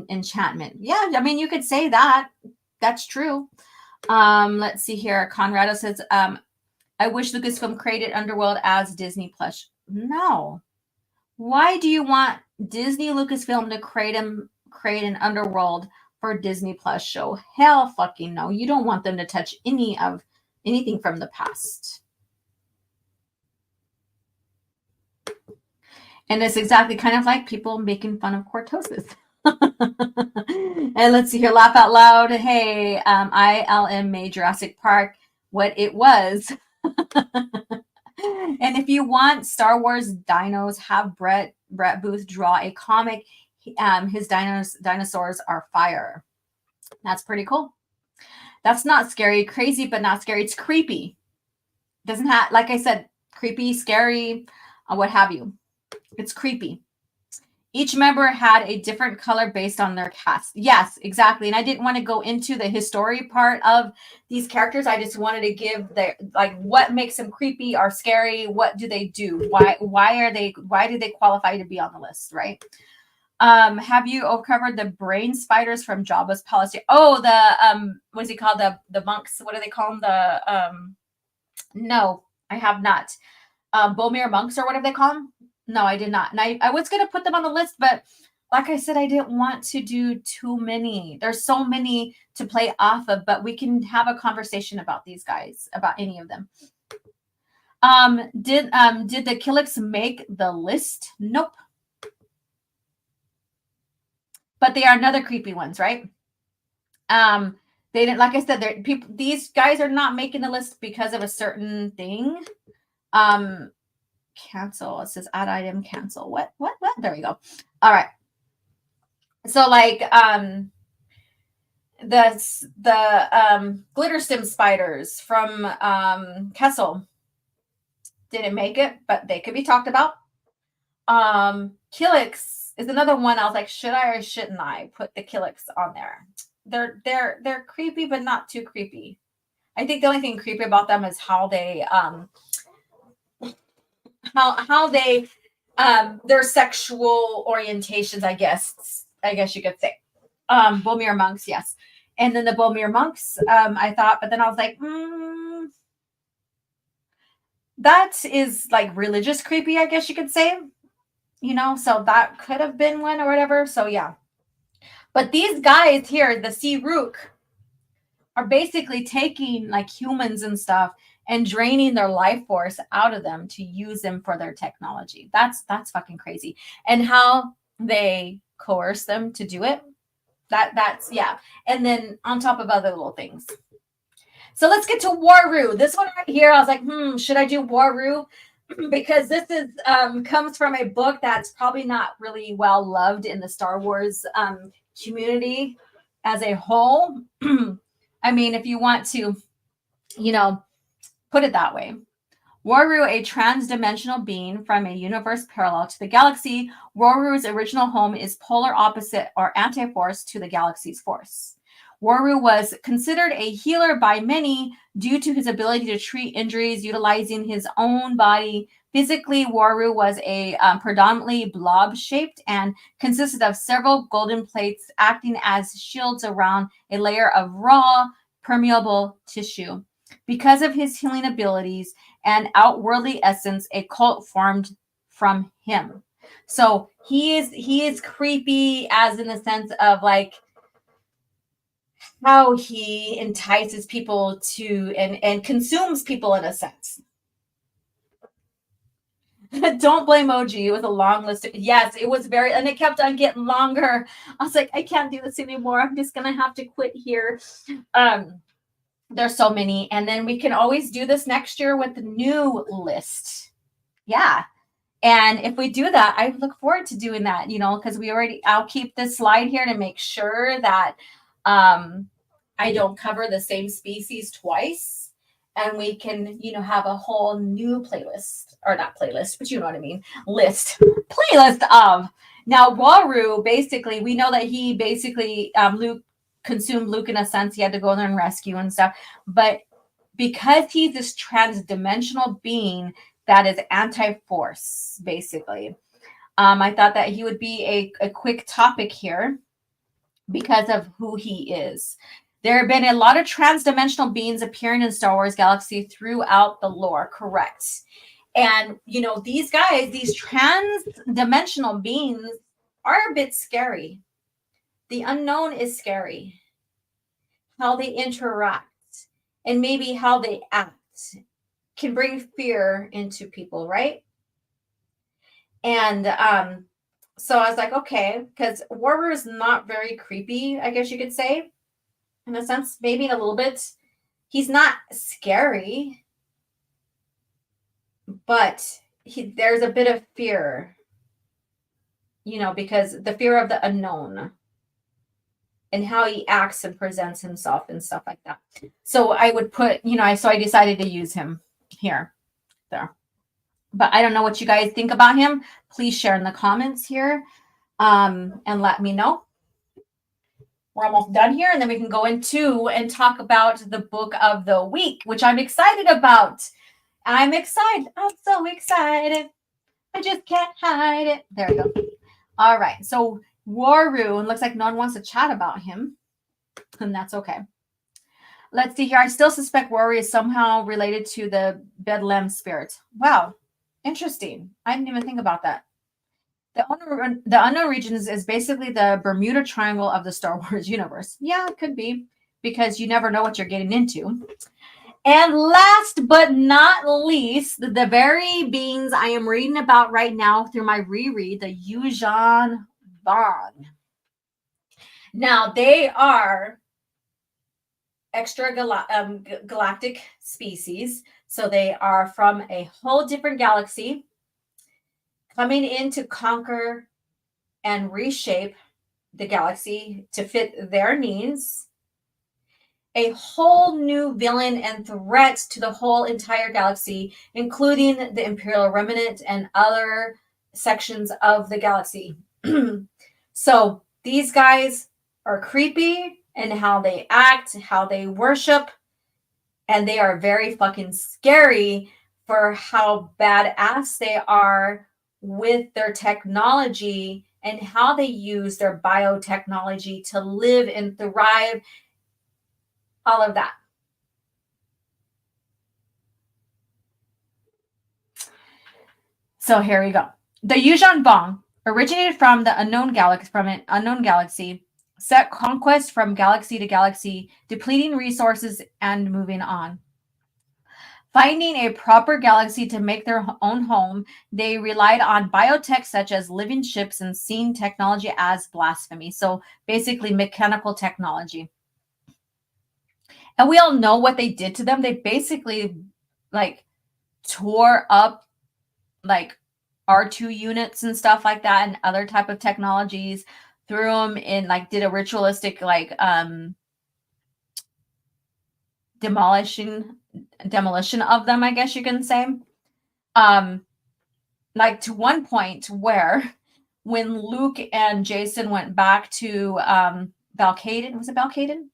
enchantment. Yeah, I mean, you could say that. That's true. Let's see here. Conrado says, I wish Lucasfilm created Underworld as Disney Plus. No. Why do you want Disney Lucasfilm to create an Underworld for a Disney Plus show. Hell fucking no. You don't want them to touch anything from the past. And it's exactly kind of like people making fun of cortosis. And let's see here, laugh out loud. Hey, ILM made Jurassic Park what it was. And if you want Star Wars dinos, have Brett Booth draw a comic. His dinosaurs are fire. That's pretty cool. That's not scary. Crazy, but not scary. It's creepy. Doesn't have, like I said, creepy, scary, what have you. It's creepy. Each member had a different color based on their cast. Yes, exactly. And I didn't want to go into the history part of these characters. I just wanted to give the, like, what makes them creepy or scary? What do they do? Why do they qualify to be on the list, right? Have you covered the brain spiders from Jabba's palace? Oh, the what's he called? The monks. What do they call them? No, I have not. Bomir monks or whatever they call them. No, I did not. And I was going to put them on the list, but like I said, I didn't want to do too many. There's so many to play off of, but we can have a conversation about these guys, about any of them. Did the Killiks make the list? Nope. But they are another creepy ones, right? They didn't, like I said, these guys are not making the list because of a certain thing. Cancel. It says add item, cancel. What? There we go. All right. So like the glitter stem spiders from Kessel didn't make it, but they could be talked about. Killiks is another one. I was like, should I or shouldn't I put the Killiks on there? They're creepy, but not too creepy. I think the only thing creepy about them is how they how they their sexual orientations, I guess you could say. Bomir monks, yes. And then the Bomir monks, I thought, but then I was like, that is like religious creepy, I guess you could say. You know, so that could have been one or whatever. So yeah. But these guys here, the SSi-Ruuk, are basically taking like humans and stuff and draining their life force out of them to use them for their technology. That's fucking crazy. And how they coerce them to do it. That's yeah. And then on top of other little things. So let's get to Waru. This one right here, I was like, should I do Waru? Because this is comes from a book that's probably not really well loved in the Star Wars community as a whole. I mean, if you want to, you know, put it that way. Waru, a trans-dimensional being from a universe parallel to the galaxy. Waru's original home is polar opposite or anti-force to the galaxy's force. Waru was considered a healer by many due to his ability to treat injuries utilizing his own body. Physically, Waru was a predominantly blob-shaped and consisted of several golden plates acting as shields around a layer of raw, permeable tissue. Because of his healing abilities and outwardly essence, a cult formed from him. So he is creepy, as in the sense of like how he entices people to and consumes people in a sense. Don't blame Oji. It was a long list. Yes, it was very, and it kept on getting longer. I was like, I can't do this anymore. I'm just gonna have to quit here. There's so many, and then we can always do this next year with the new list. Yeah. And if we do that, I look forward to doing that, you know, because I'll keep this slide here to make sure that I don't cover the same species twice. And we can, you know, have a whole new playlist, or not playlist, but you know what I mean, playlist of. Now, Waru, basically, we know that he basically, Luke consumed Luke in a sense. He had to go there and rescue and stuff. But because he's this trans-dimensional being that is anti-force, basically, I thought that he would be a quick topic here because of who he is. There have been a lot of trans-dimensional beings appearing in Star Wars Galaxy throughout the lore, correct? And, you know, these guys, these trans-dimensional beings are a bit scary. The unknown is scary. How they interact and maybe how they act can bring fear into people, right? And so I was like, okay, because Warrior is not very creepy, I guess you could say, in a sense, maybe a little bit. He's not scary, but there's a bit of fear, because the fear of the unknown and how he acts and presents himself and stuff like that. So I would put, so I decided to use him here, there. But I don't know what you guys think about him. Please share in the comments here and let me know. We're almost done here, and then we can go into and talk about the book of the week, which I'm excited about. I'm excited. I'm so excited. I just can't hide it. There we go. All right. So Warrune, looks like no one wants to chat about him, and that's okay. Let's see here. I still suspect Rory is somehow related to the Bedlam spirit. Wow. Interesting. I didn't even think about that. The unknown regions is basically the Bermuda Triangle of the Star Wars universe. Yeah, it could be, because you never know what you're getting into. And last but not least, the very beings I am reading about right now through my reread, the Yuuzhan Vong. Now, they are extragalactic species. So they are from a whole different galaxy, coming in to conquer and reshape the galaxy to fit their needs. A whole new villain and threat to the whole entire galaxy, including the Imperial Remnant and other sections of the galaxy. So these guys are creepy in how they act, how they worship, and they are very fucking scary for how badass they are with their technology and how they use their biotechnology to live and thrive, all of that. So here we go. The Yuuzhan Vong originated from the unknown galaxy, set conquest from galaxy to galaxy, depleting resources and moving on. Finding a proper galaxy to make their own home, they relied on biotech such as living ships and seeing technology as blasphemy. So basically mechanical technology. And we all know what they did to them. They basically tore up R2 units and stuff like that and other type of technologies, threw them in, did a ritualistic demolition of them, I guess you can say. To one point where when Luke and Jason went back to Balcaden, was it Balcaden?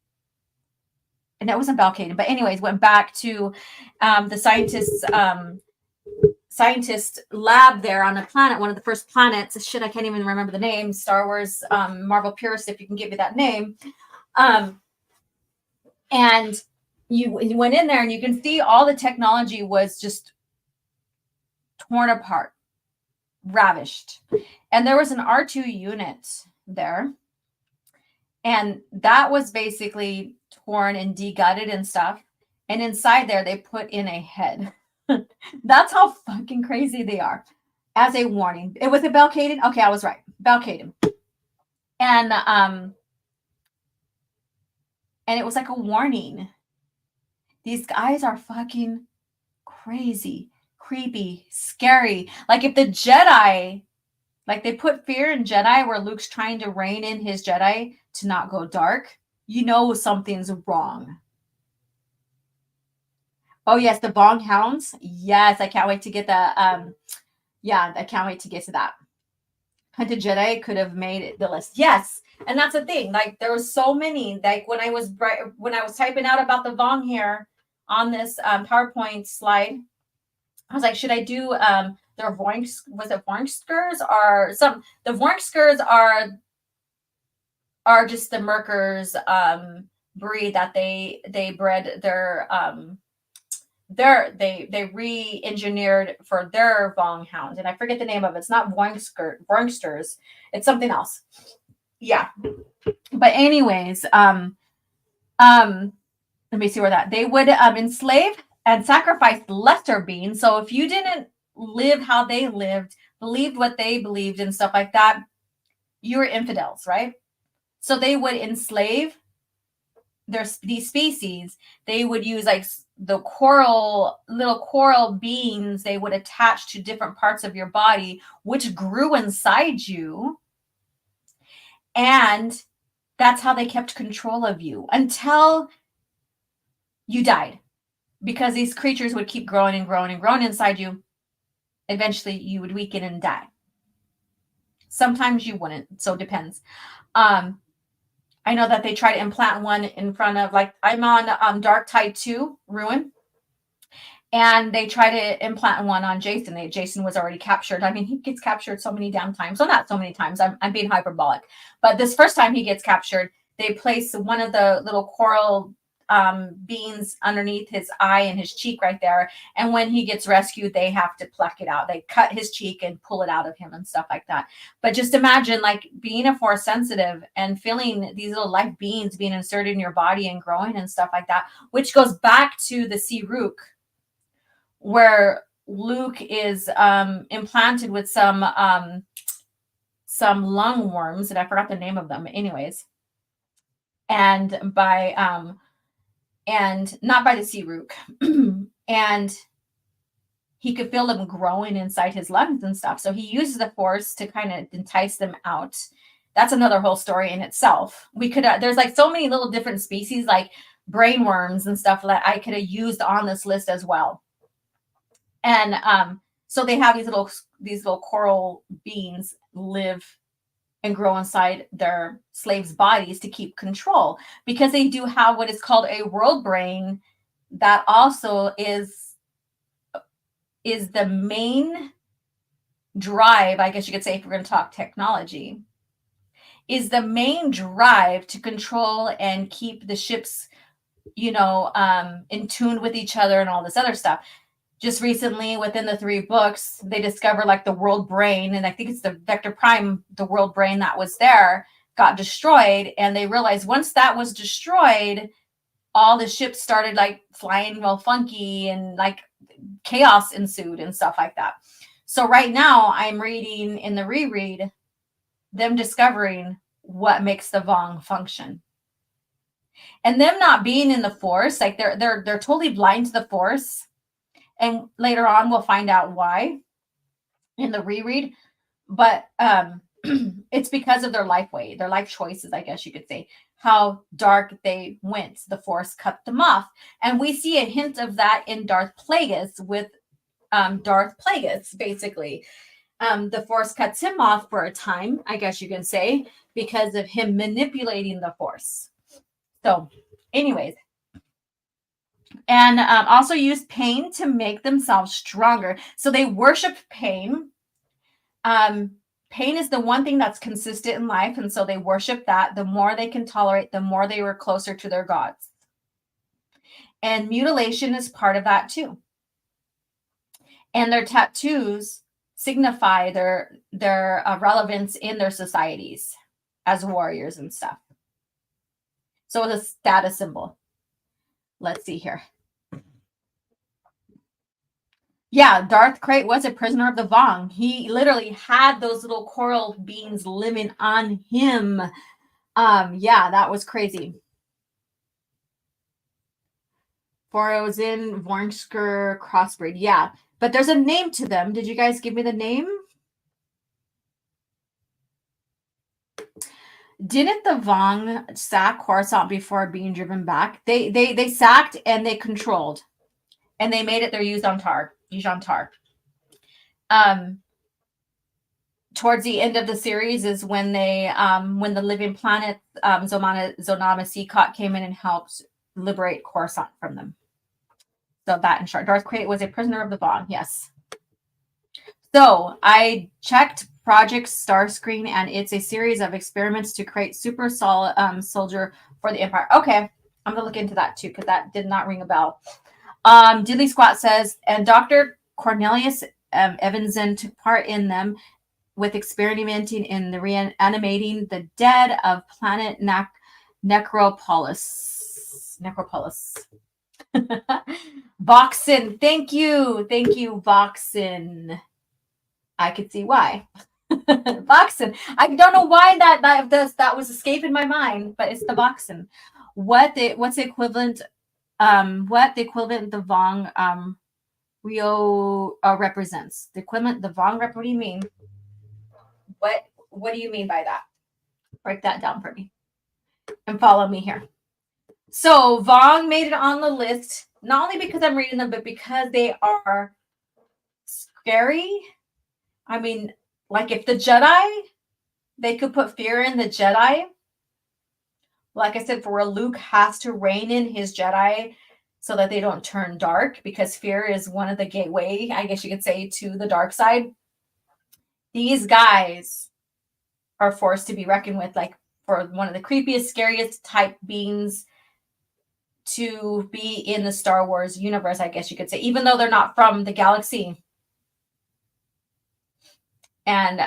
And it wasn't Balcaden, but anyways, went back to the scientist lab there on a planet, one of the first planets. Shit, I can't even remember the name. Star Wars, Marvel purist, if you can give me that name. And you went in there and you can see all the technology was just torn apart, ravished. And there was an R2 unit there. And that was basically torn and de-gutted and stuff. And inside there, they put in a head. That's how fucking crazy they are. As a warning. It was a Balcaden? Okay, I was right. Balcaden. And it was like a warning. These guys are fucking crazy, creepy, scary. Like if the Jedi, they put fear in Jedi where Luke's trying to rein in his Jedi to not go dark, something's wrong. Oh, yes, the Vong Hounds. Yes, I can't wait to get that. I can't wait to get to that. Hunted Jedi could have made the list. Yes, and that's the thing. There were so many. When I was typing out about the Vong here on this PowerPoint slide, I was like, should I do their Voinks? Was it Voinkskers or some? The Voinkskers are just the Merkers breed that they bred they re-engineered for their Vong hound, and I forget the name of it. It's not Voinksters. It's something else. yeah. But anyways, let me see where that they would enslave and sacrifice lesser beings. So if you didn't live how they lived, believed what they believed and stuff like that, you were infidels, right? So they would enslave these species. They would use like the little coral beings they would attach to different parts of your body, which grew inside you. And that's how they kept control of you until you died, because these creatures would keep growing and growing and growing inside you. Eventually you would weaken and die. Sometimes you wouldn't, so it depends. I know that they try to implant one in front of, like, I'm on Dark Tide 2 Ruin, and they try to implant one on Jason. Jason was already captured. I mean, he gets captured so many damn times. Well, not so many times. I'm being hyperbolic. But this first time he gets captured, they place one of the little coral beans underneath his eye and his cheek right there. And when he gets rescued, they have to pluck it out. They cut his cheek and pull it out of him and stuff like that. But just imagine, like, being a force sensitive and feeling these little life beings being inserted in your body and growing and stuff like that, which goes back to the SSi-Ruuk, where Luke is implanted with some lung worms, and I forgot the name of them anyways. And not by the SSi-Ruuk. And he could feel them growing inside his lungs and stuff. So he uses the force to kind of entice them out. That's another whole story in itself. We could, there's like so many little different species, like brain worms and stuff that I could have used on this list as well. And so they have these little coral beings live and grow inside their slaves' bodies to keep control, because they do have what is called a world brain that also is the main drive, I guess you could say, if we're going to talk technology, is the main drive to control and keep the ships, in tune with each other and all this other stuff. Just recently, within the 3 books, they discovered like the world brain, and I think it's the Vector Prime, the world brain that was there, got destroyed. And they realized once that was destroyed, all the ships started like flying real funky, and like chaos ensued and stuff like that. So right now I'm reading in the reread them discovering what makes the Vong function. And them not being in the force, like they're totally blind to the force. And later on, we'll find out why in the reread. But it's because of their life way, their life choices, I guess you could say, how dark they went. The force cut them off. And we see a hint of that in Darth Plagueis with Darth Plagueis, basically. The force cuts him off for a time, I guess you can say, because of him manipulating the force. So anyways. And also use pain to make themselves stronger. So they worship pain. Pain is the one thing that's consistent in life. And so they worship that. The more they can tolerate, the more they were closer to their gods. And mutilation is part of that too. And their tattoos signify their relevance in their societies as warriors and stuff. So it's a status symbol. Let's see here. Yeah, Darth Krayt was a prisoner of the Vong. He literally had those little coral beings living on him. Yeah, that was crazy. For it was in Vormsker crossbreed. Yeah, but there's a name to them. Did you guys give me the name? Didn't the Vong sack Coruscant before being driven back? They sacked and they controlled, and they made it their Yuzhan Tar. Towards the end of the series is when they when the living planet Zonama Seacot came in and helped liberate Coruscant from them. So that in short, Darth Krayt was a prisoner of the Vong. Yes. So I checked Project Starscreen, and it's a series of experiments to create super soldier for the Empire. Okay, I'm gonna look into that too, because that did not ring a bell. Diddley Squat says, and Dr. Cornelius Evanson took part in them. with experimenting in the reanimating the dead of planet Necropolis. Voxen, thank you, Voxen. I could see why. Voxen. I don't know why that was escaping my mind, but it's the Voxen. What's the equivalent? What the equivalent the Vong Rio represents? The equivalent the Vong rep. What do you mean? What do you mean by that? Break that down for me and follow me here. So Vong made it on the list, not only because I'm reading them, but because they are scary. I mean, like if the Jedi, they could put fear in the Jedi. Like I said, for a Luke has to rein in his Jedi so that they don't turn dark, because fear is one of the gateway, I guess you could say, to the dark side. These guys are forced to be reckoned with, like for one of the creepiest, scariest type beings to be in the Star Wars universe, I guess you could say, even though they're not from the galaxy. And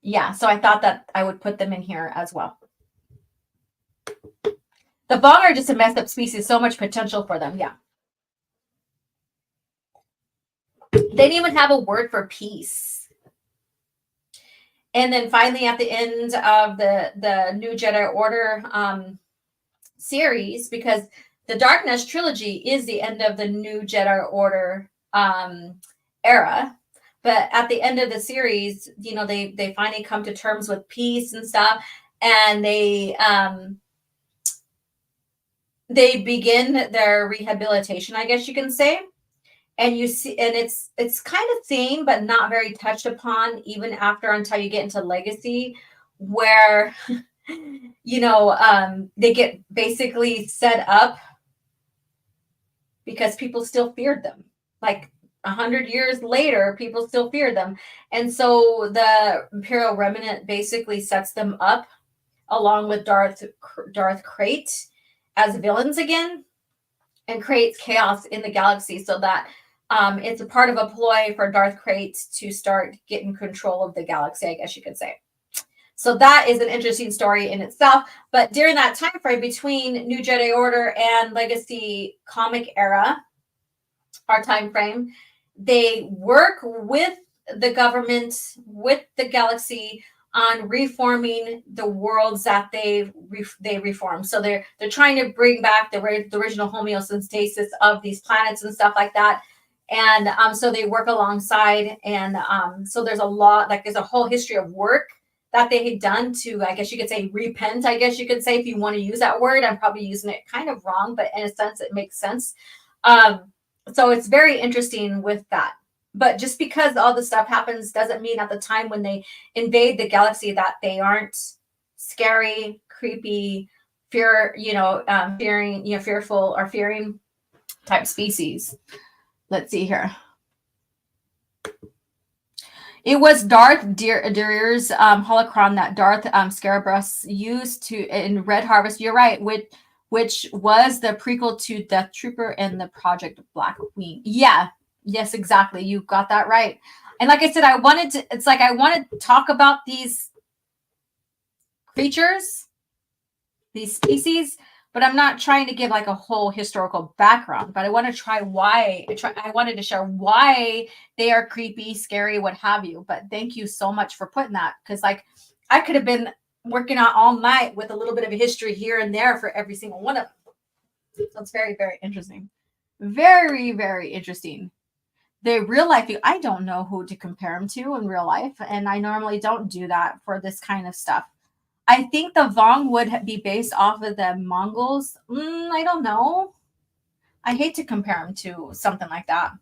yeah, so I thought that I would put them in here as well. The Vong are just a messed up species, so much potential for them, yeah. They didn't even have a word for peace. And then finally, at the end of the New Jedi Order series, because the Darkness trilogy is the end of the New Jedi Order era, but at the end of the series, you know, they finally come to terms with peace and stuff, and they begin their rehabilitation, I guess you can say. And you see, and it's kind of seen, but not very touched upon, even until you get into Legacy, where you know, they get basically set up because people still feared them. Like 100 years later, people still fear them. And so the Imperial Remnant basically sets them up along with Darth Krayt as villains again, and creates chaos in the galaxy, so that it's a part of a ploy for Darth Krayt to start getting control of the galaxy, I guess you could say. So that is an interesting story in itself. But during that time frame between New Jedi Order and Legacy comic era, our time frame, they work with the government, with the galaxy, on reforming the worlds that they reform. So they're trying to bring back the original homeostasis of these planets and stuff like that. And so they work alongside, and so there's a lot, like there's a whole history of work that they had done to, I guess you could say, repent, I guess you could say, if you want to use that word. I'm probably using it kind of wrong, but in a sense, it makes sense. So it's very interesting with that. But just because all this stuff happens doesn't mean at the time when they invade the galaxy that they aren't scary, creepy, fearful or fearing type species. Let's see here. It was Darth Dirrier's holocron that Darth Scarabus used in Red Harvest. You're right, which was the prequel to Death Trooper and the Project Black Queen. Yeah, yes, exactly. You got that right. And like I said, I want to talk about these creatures, these species, but I'm not trying to give like a whole historical background, but I want to I wanted to share why they are creepy, scary, what have you. But thank you so much for putting that, because like I could have been working on all night with a little bit of a history here and there for every single one of them. So it's very, very interesting. Very, very interesting. The real life, I don't know who to compare them to in real life, and I normally don't do that for this kind of stuff. I think the Vong would be based off of the Mongols. I don't know. I hate to compare them to something like that.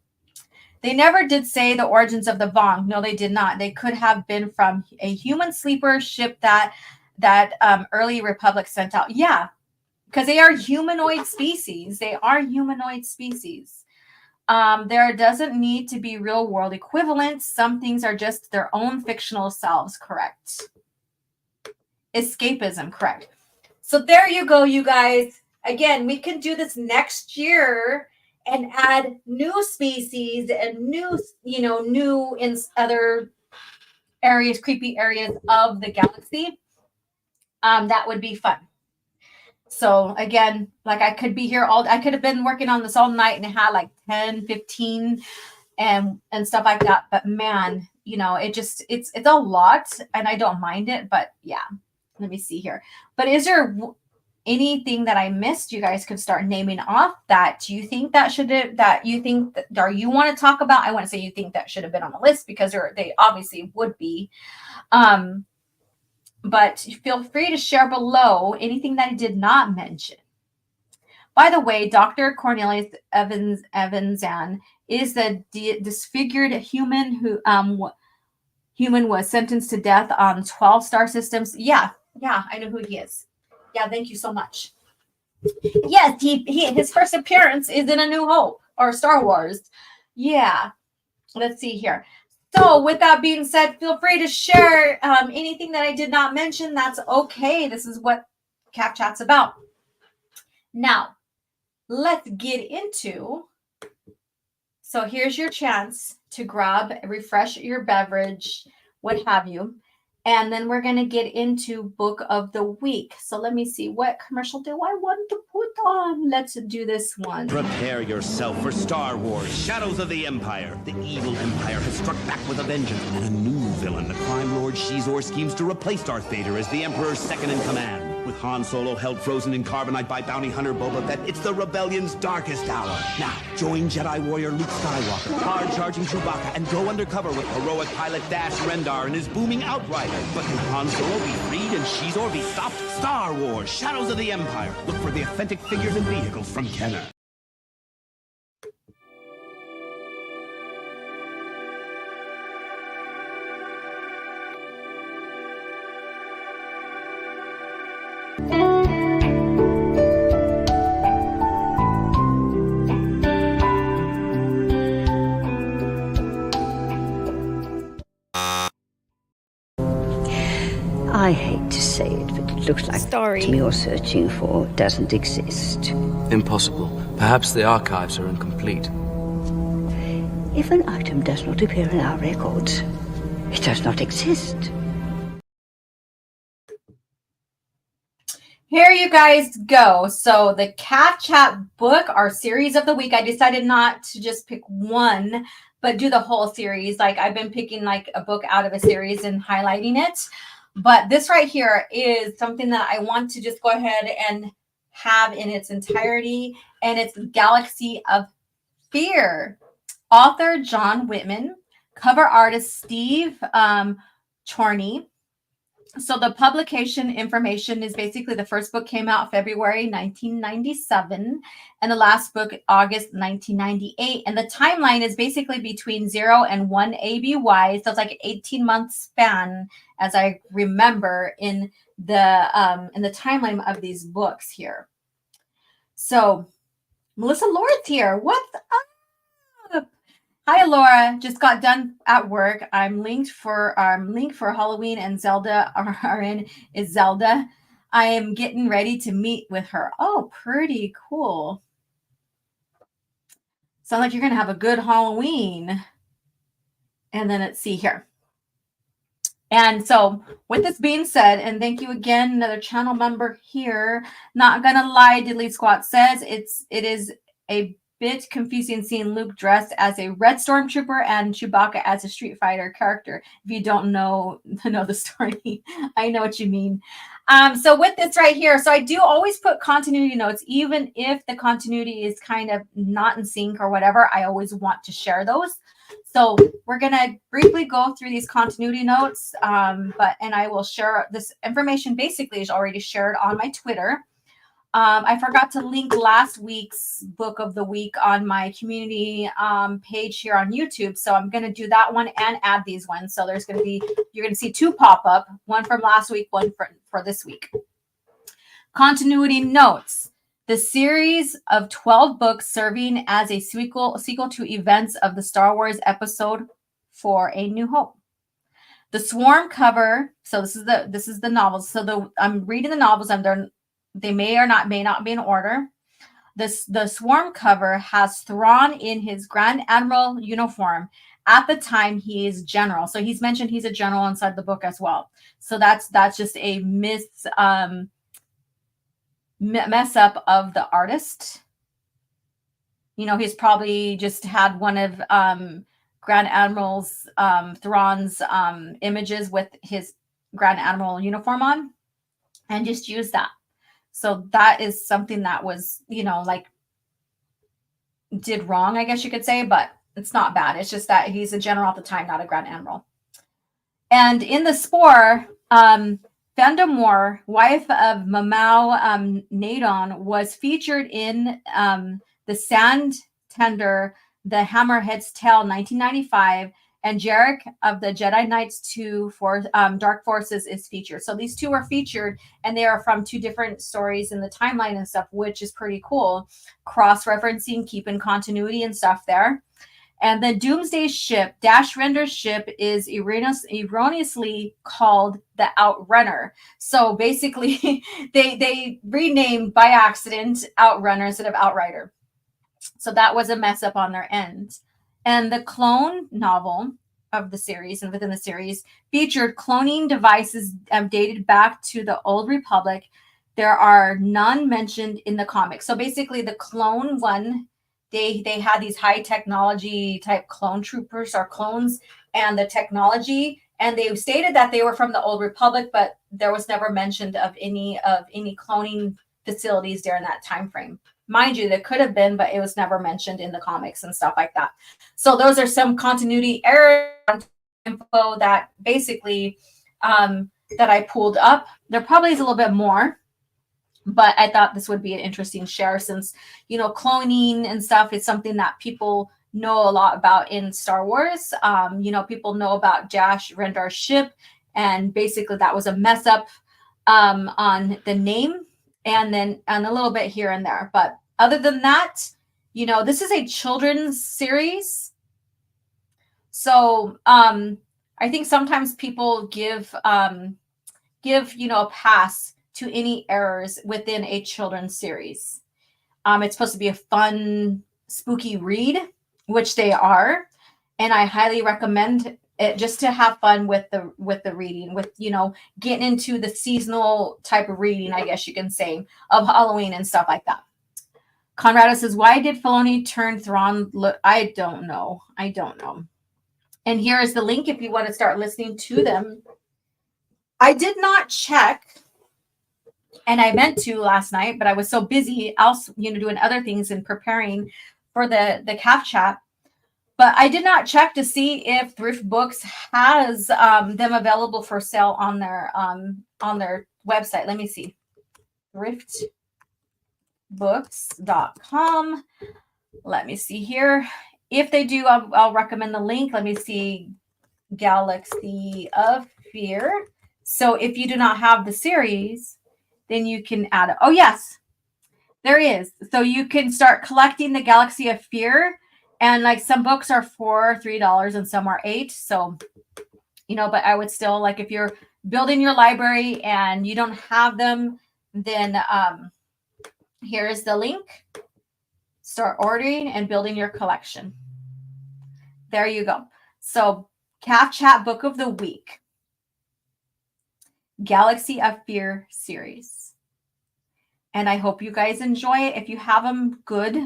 They never did say the origins of the Vong. No, they did not. They could have been from a human sleeper ship that early Republic sent out. Yeah, because they are humanoid species. They are humanoid species. There doesn't need to be real world equivalents. Some things are just their own fictional selves. Correct. Escapism, correct. So there you go, you guys. Again, we can do this next year and add new species and new in other areas, creepy areas of the galaxy, that would be fun. So again, like I could be here I could have been working on this all night and had like 10, 15 and stuff like that. But man, you know, it's a lot and I don't mind it, but yeah, let me see here. But is there anything that I missed? You guys could start naming off that you think that should have, that you think that, or you want to talk about. I want to say you think that should have been on the list because they obviously would be. But feel free to share below anything that I did not mention. By the way, Dr. Cornelius Evanzan is the disfigured human who was sentenced to death on 12 star systems. Yeah, I know who he is. Yeah, thank you so much. Yes, his first appearance is in A New Hope or Star Wars. Yeah, let's see here. So with that being said, feel free to share anything that I did not mention. That's okay. This is what CAF Chat's about. Now, let's get into. So here's your chance to refresh your beverage, what have you. And then we're going to get into book of the week. So let me see, what commercial do I want to put on? Let's do this one. Prepare yourself for Star Wars, Shadows of the Empire. The evil Empire has struck back with a vengeance, and a new villain, the crime lord Shizor, schemes to replace Darth Vader as the Emperor's second in command. With Han Solo held frozen in carbonite by bounty hunter Boba Fett, it's the rebellion's darkest hour. Now, join Jedi warrior Luke Skywalker, hard-charging Chewbacca, and go undercover with heroic pilot Dash Rendar and his booming Outrider. But can Han Solo be freed and Shizor be stopped? Star Wars, Shadows of the Empire. Look for the authentic figures and vehicles from Kenner. I hate to say it, but it looks like the item you're searching for doesn't exist. Impossible. Perhaps the archives are incomplete. If an item does not appear in our records, it does not exist. Here you guys go. So the CAF Chat book, our series of the week, I decided not to just pick one, but do the whole series. Like I've been picking like a book out of a series and highlighting it. But this right here is something that I want to just go ahead and have in its entirety. And it's Galaxy of Fear. Author John Whitman. Cover artist Steve Chorney. So the publication information is basically the first book came out February 1997 and the last book August 1998. And the timeline is basically between 0 and 1 ABY. So it's like an 18-month span, as I remember in the timeline of these books here. So Melissa Lord's here. What's up? Hi, Laura. Just got done at work. I'm linked for Halloween and Zelda RN is Zelda. I am getting ready to meet with her. Oh, pretty cool. Sounds like you're going to have a good Halloween. And then let's see here. And so with this being said, and thank you again, another channel member here. Not going to lie, Diddley Squat says it is a bit confusing seeing Luke dressed as a red stormtrooper and Chewbacca as a Street Fighter character. If you don't know the story, I know what you mean. So with this right here, so I do always put continuity notes, even if the continuity is kind of not in sync or whatever. I always want to share those. So we're gonna briefly go through these continuity notes, and I will share this information. Basically, is already shared on my Twitter. I forgot to link last week's book of the week on my community page here on YouTube. So I'm going to do that one and add these ones. So you're going to see two pop up, one from last week, one for this week. Continuity notes. The series of 12 books serving as a sequel to events of the Star Wars episode 4, A New Hope. The Swarm cover. So this is the novels. So I'm reading the novels and they may not be in order. The Swarm cover has Thrawn in his Grand Admiral uniform at the time he is general. So he's mentioned he's a general inside the book as well. So that's just a mess up of the artist. You know, he's probably just had one of Grand Admiral's Thrawn's images with his Grand Admiral uniform on and just used that. So that is something that was, you know, like did wrong, I guess you could say, but it's not bad. It's just that he's a general at the time, not a Grand Admiral. And in the Spore, Vandamore, wife of Mamau Nadon, was featured in The Sand Tender, The Hammerhead's Tale, 1995, and Jarek of the Jedi Knights 2 for Dark Forces is featured. So these two are featured, and they are from two different stories in the timeline and stuff, which is pretty cool. Cross-referencing, keeping continuity and stuff there. And the Doomsday ship, Dash Render's ship, is erroneously called the Outrunner. So basically, they renamed by accident Outrunner instead of Outrider. So that was a mess up on their end. And the clone novel of the series and within the series featured cloning devices dated back to the Old Republic. There are none mentioned in the comics. So basically, the clone one, they had these high technology type clone troopers or clones and the technology, and they stated that they were from the Old Republic, but there was never mentioned of any cloning facilities during that time frame. Mind you, there could have been, but it was never mentioned in the comics and stuff like that. So those are some continuity error info that basically that I pulled up. There probably is a little bit more, but I thought this would be an interesting share since, you know, cloning and stuff is something that people know a lot about in Star Wars. You know, people know about Dash Rendar's ship, and basically that was a mess up on the name and then and a little bit here and there. But other than that, you know, this is a children's series. So I think sometimes people give you know, a pass to any errors within a children's series. It's supposed to be a fun, spooky read, which they are, and I highly recommend it just to have fun with the reading, with, you know, getting into the seasonal type of reading, I guess you can say, of Halloween and stuff like that. Conrado says, "Why did Filoni turn Thrawn? I don't know. I don't know." And here is the link if you want to start listening to them. I did not check. And I meant to last night, but I was so busy else, you know, doing other things and preparing for the CAF chat. But I did not check to see if Thrift Books has them available for sale on their website. Let me see. Thriftbooks.com. Let me see here. If they do, I'll recommend the link. Let me see. Galaxy of Fear. So if you do not have the series, then you can add it. Oh, yes, there is. So you can start collecting the Galaxy of Fear. And like some books are $3 and some are $8. So, you know, but I would still, like, if you're building your library and you don't have them, then here's the link. Start ordering and building your collection. There you go. So CAF Chat Book of the Week. Galaxy of Fear series. And I hope you guys enjoy it. If you have them, good.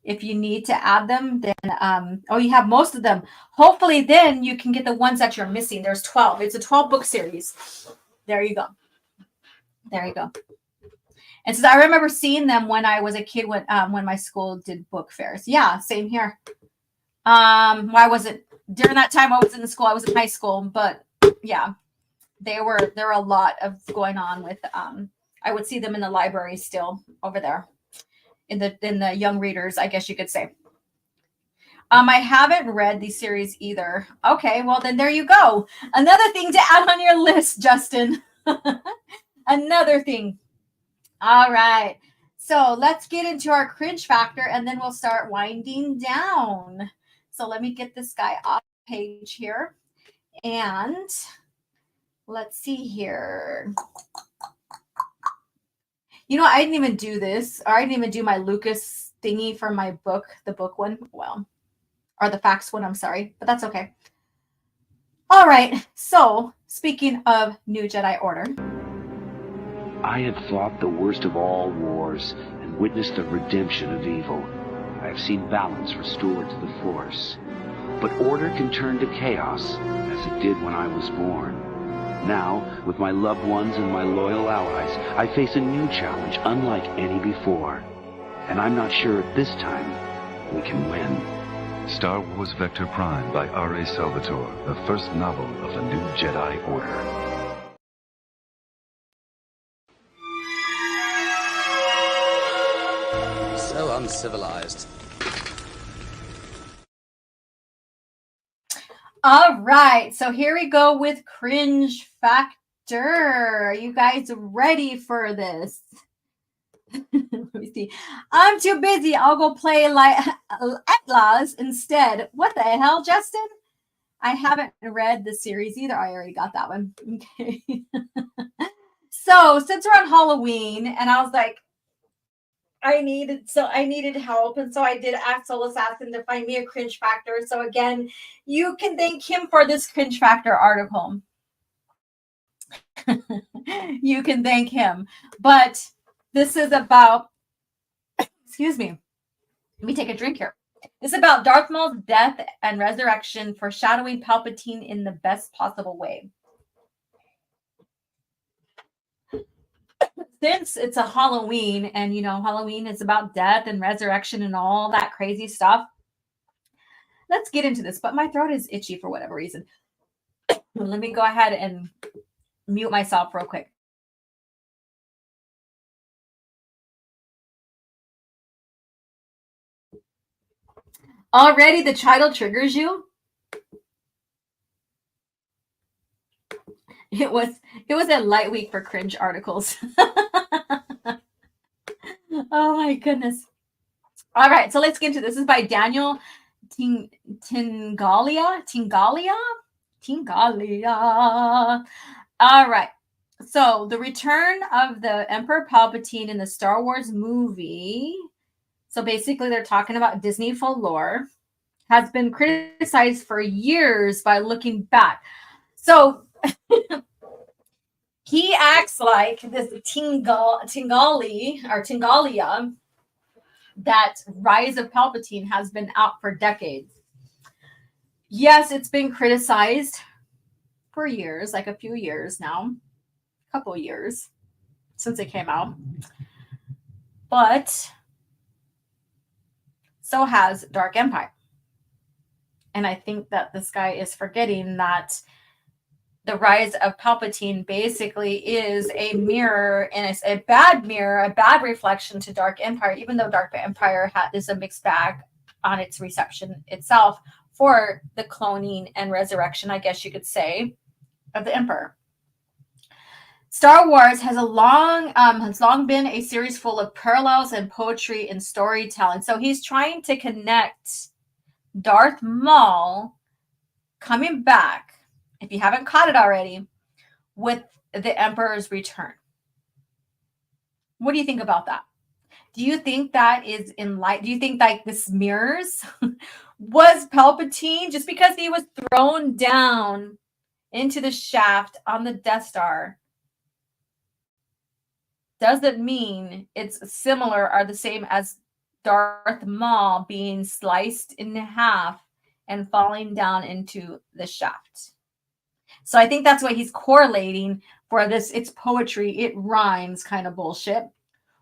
If you need to add them, then, you have most of them. Hopefully then you can get the ones that you're missing. There's 12. It's a 12 book series. There you go. There you go. And so I remember seeing them when I was a kid when my school did book fairs. Yeah, same here. Why was it during that time I was in the school? I was in high school, but yeah. There were a lot of going on with I would see them in the library still over there in the young readers, I guess you could say. I haven't read the series either. Okay, well then there you go. Another thing to add on your list, Justin. Another thing. All right. So let's get into our cringe factor and then we'll start winding down. So let me get this guy off page here. And let's see here. You know, I didn't even do this. Or I didn't even do my Lucas thingy for my book, the book one. Well, or the fax one, I'm sorry, but that's okay. All right, so speaking of New Jedi Order. I have fought the worst of all wars and witnessed the redemption of evil. I have seen balance restored to the Force. But order can turn to chaos, as it did when I was born. Now, with my loved ones and my loyal allies, I face a new challenge unlike any before. And I'm not sure this time we can win. Star Wars Vector Prime by R.A. Salvatore, the first novel of the New Jedi Order. So uncivilized. All right, so here we go with cringe factor. Are you guys ready for this? Let me see. I'm too busy. I'll go play like Atlas instead. What the hell, Justin? I haven't read the series either. I already got that one. Okay. So since we're on Halloween, and I was like, I needed help, and so I did ask Soul Assassin to find me a cringe factor. So again, you can thank him for this cringe factor article. You can thank him, but this is about. Excuse me. Let me take a drink here. This is about Darth Maul's death and resurrection, foreshadowing Palpatine in the best possible way. Since it's a Halloween, and Halloween is about death and resurrection and all that crazy stuff, let's get into this. But my throat is itchy for whatever reason. Let me go ahead and mute myself real quick. Already the title triggers you? It was a light week for cringe articles. Oh my goodness. All right, so let's get into this. This is by Daniel Tingalia. All right. So the return of the Emperor Palpatine in the Star Wars movie. So basically they're talking about Disney folklore, has been criticized for years by looking back. So he acts like this Tingalia, that Rise of Palpatine has been out for decades. Yes, it's been criticized for years, like a few years now, a couple years since it came out. But so has Dark Empire. And I think that this guy is forgetting that the Rise of Palpatine basically is a mirror, and it's a bad mirror, a bad reflection to Dark Empire, even though Dark Empire is a mixed bag on its reception itself for the cloning and resurrection, I guess you could say, of the Emperor. Star Wars has long been a series full of parallels and poetry and storytelling. So he's trying to connect Darth Maul coming back, if you haven't caught it already, with the Emperor's return. What do you think about that? Do you think that is do you think like this mirrors was Palpatine just because he was thrown down into the shaft on the Death Star? Doesn't mean it's similar or the same as Darth Maul being sliced in half and falling down into the shaft. So I think that's what he's correlating for this. It's poetry, it rhymes kind of bullshit.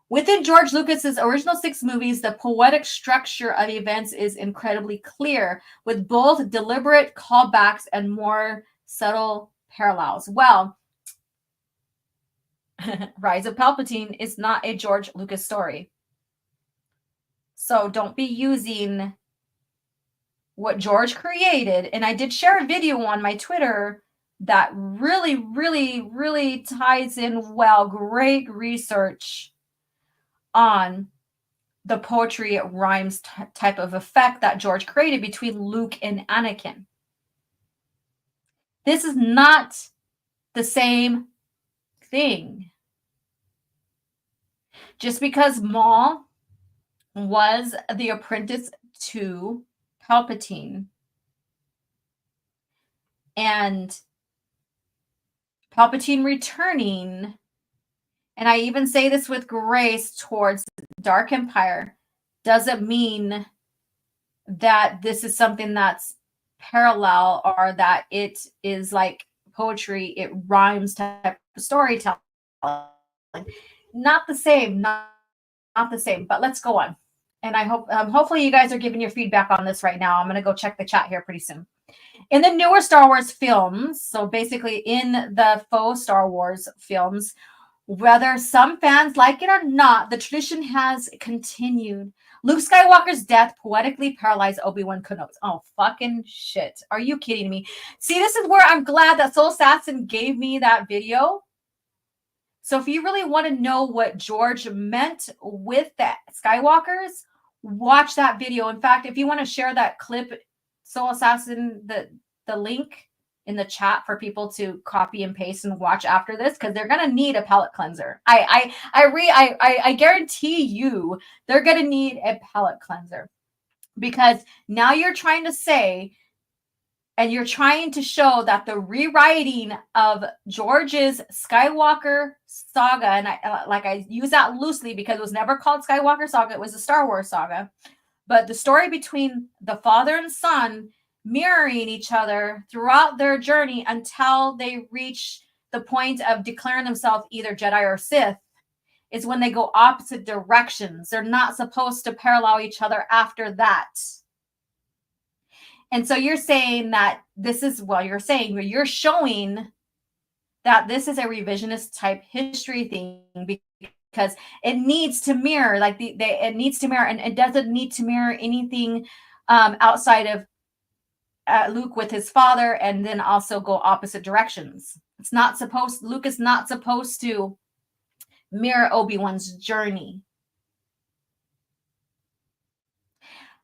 Within George Lucas's original 6 movies, the poetic structure of events is incredibly clear, with both deliberate callbacks and more subtle parallels. Well, Rise of Palpatine is not a George Lucas story. So don't be using what George created. And I did share a video on my Twitter that really, really, really ties in well. Great research on the poetry rhymes type of effect that George created between Luke and Anakin. This is not the same thing. Just because Maul was the apprentice to Palpatine. And Palpatine returning, and I even say this with grace towards Dark Empire, doesn't mean that this is something that's parallel or that it is like poetry, it rhymes type of storytelling. Not the same, not the same, but let's go on. And I hope, hopefully you guys are giving your feedback on this right now. I'm going to go check the chat here pretty soon. In the newer Star Wars films, so basically in the faux Star Wars films, whether some fans like it or not, the tradition has continued. Luke Skywalker's death poetically paralyzed Obi-Wan Kenobi. Oh, fucking shit. Are you kidding me? See, this is where I'm glad that Soul Assassin gave me that video. So if you really want to know what George meant with the Skywalkers, watch that video. In fact, if you want to share that clip, Soul Assassin, the link in the chat for people to copy and paste and watch after this, because they're gonna need a palate cleanser. I guarantee you they're gonna need a palate cleanser, because now you're trying to say and you're trying to show that the rewriting of George's Skywalker saga, and I use that loosely because it was never called Skywalker saga, it was a Star Wars saga, but the story between the father and son mirroring each other throughout their journey until they reach the point of declaring themselves either Jedi or Sith is when they go opposite directions. They're not supposed to parallel each other after that. And so you're saying that this is, well, you're showing that this is a revisionist type history thing, because it needs to mirror, like it needs to mirror, and it doesn't need to mirror anything outside of Luke with his father, and then also go opposite directions. Luke is not supposed to mirror Obi-Wan's journey.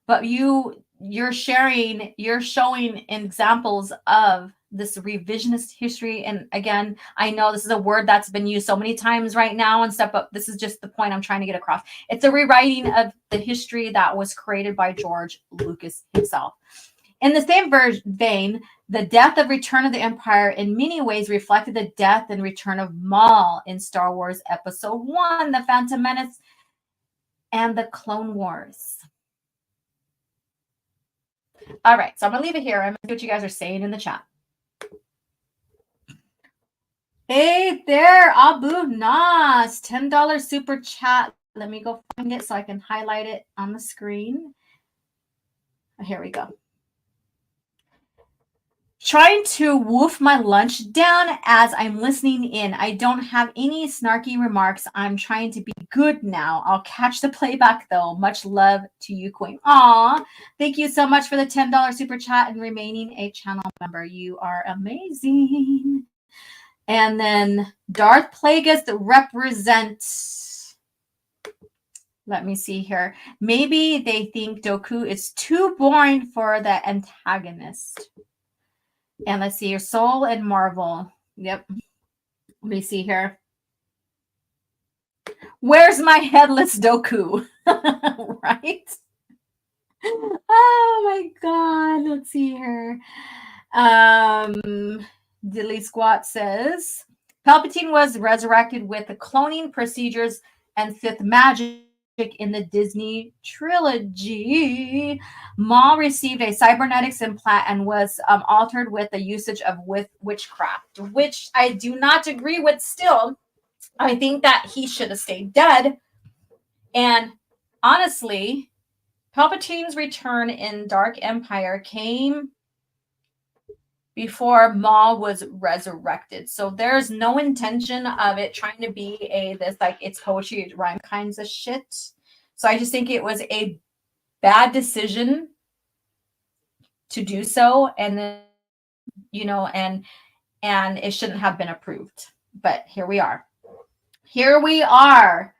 But you're showing examples of this revisionist history. And again, I know this is a word that's been used so many times right now and stuff, but this is just the point I'm trying to get across. It's a rewriting of the history that was created by George Lucas himself. In the same vein, the death of Return of the Empire in many ways reflected the death and return of Maul in Star Wars Episode 1, The Phantom Menace, and the Clone Wars. All right, so I'm going to leave it here. I'm going to see what you guys are saying in the chat. Hey there, Abu Nas, $10 super chat. Let me go find it so I can highlight it on the screen. Here we go. Trying to wolf my lunch down as I'm listening in. I don't have any snarky remarks. I'm trying to be good now. I'll catch the playback though. Much love to you, Queen. Aw, thank you so much for the $10 super chat and remaining a channel member. You are amazing. And then Darth Plagueis represents. Let me see here. Maybe they think Dooku is too boring for the antagonist. And let's see your Soul and Marvel. Yep. Let me see here. Where's my headless Dooku? Right? Oh my God. Let's see here. Dilly Squat says Palpatine was resurrected with the cloning procedures and Sith magic in the Disney trilogy. Maul received a cybernetics implant and was altered with the usage of witchcraft, which I do not agree with still. I think that he should have stayed dead. And honestly, Palpatine's return in Dark Empire came before Maul was resurrected. So there's no intention of it trying to be this like it's poetry rhyme kinds of shit. So I just think it was a bad decision to do so, and then and it shouldn't have been approved. But here we are. Here we are.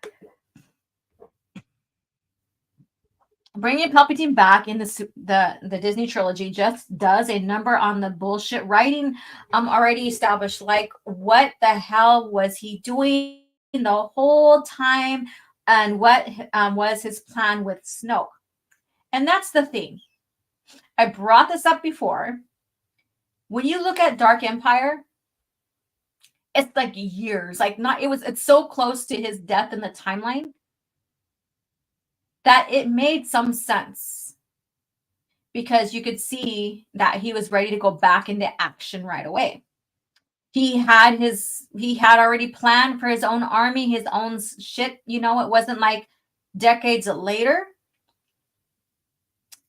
Bringing Palpatine back in the Disney trilogy just does a number on the bullshit writing already established. Like, what the hell was he doing the whole time, and what was his plan with Snoke? And that's the thing. I brought this up before. When you look at Dark Empire, it's like years, like it's so close to his death in the timeline that it made some sense, because you could see that he was ready to go back into action right away. He had already planned for his own army, his own shit. You know, it wasn't like decades later,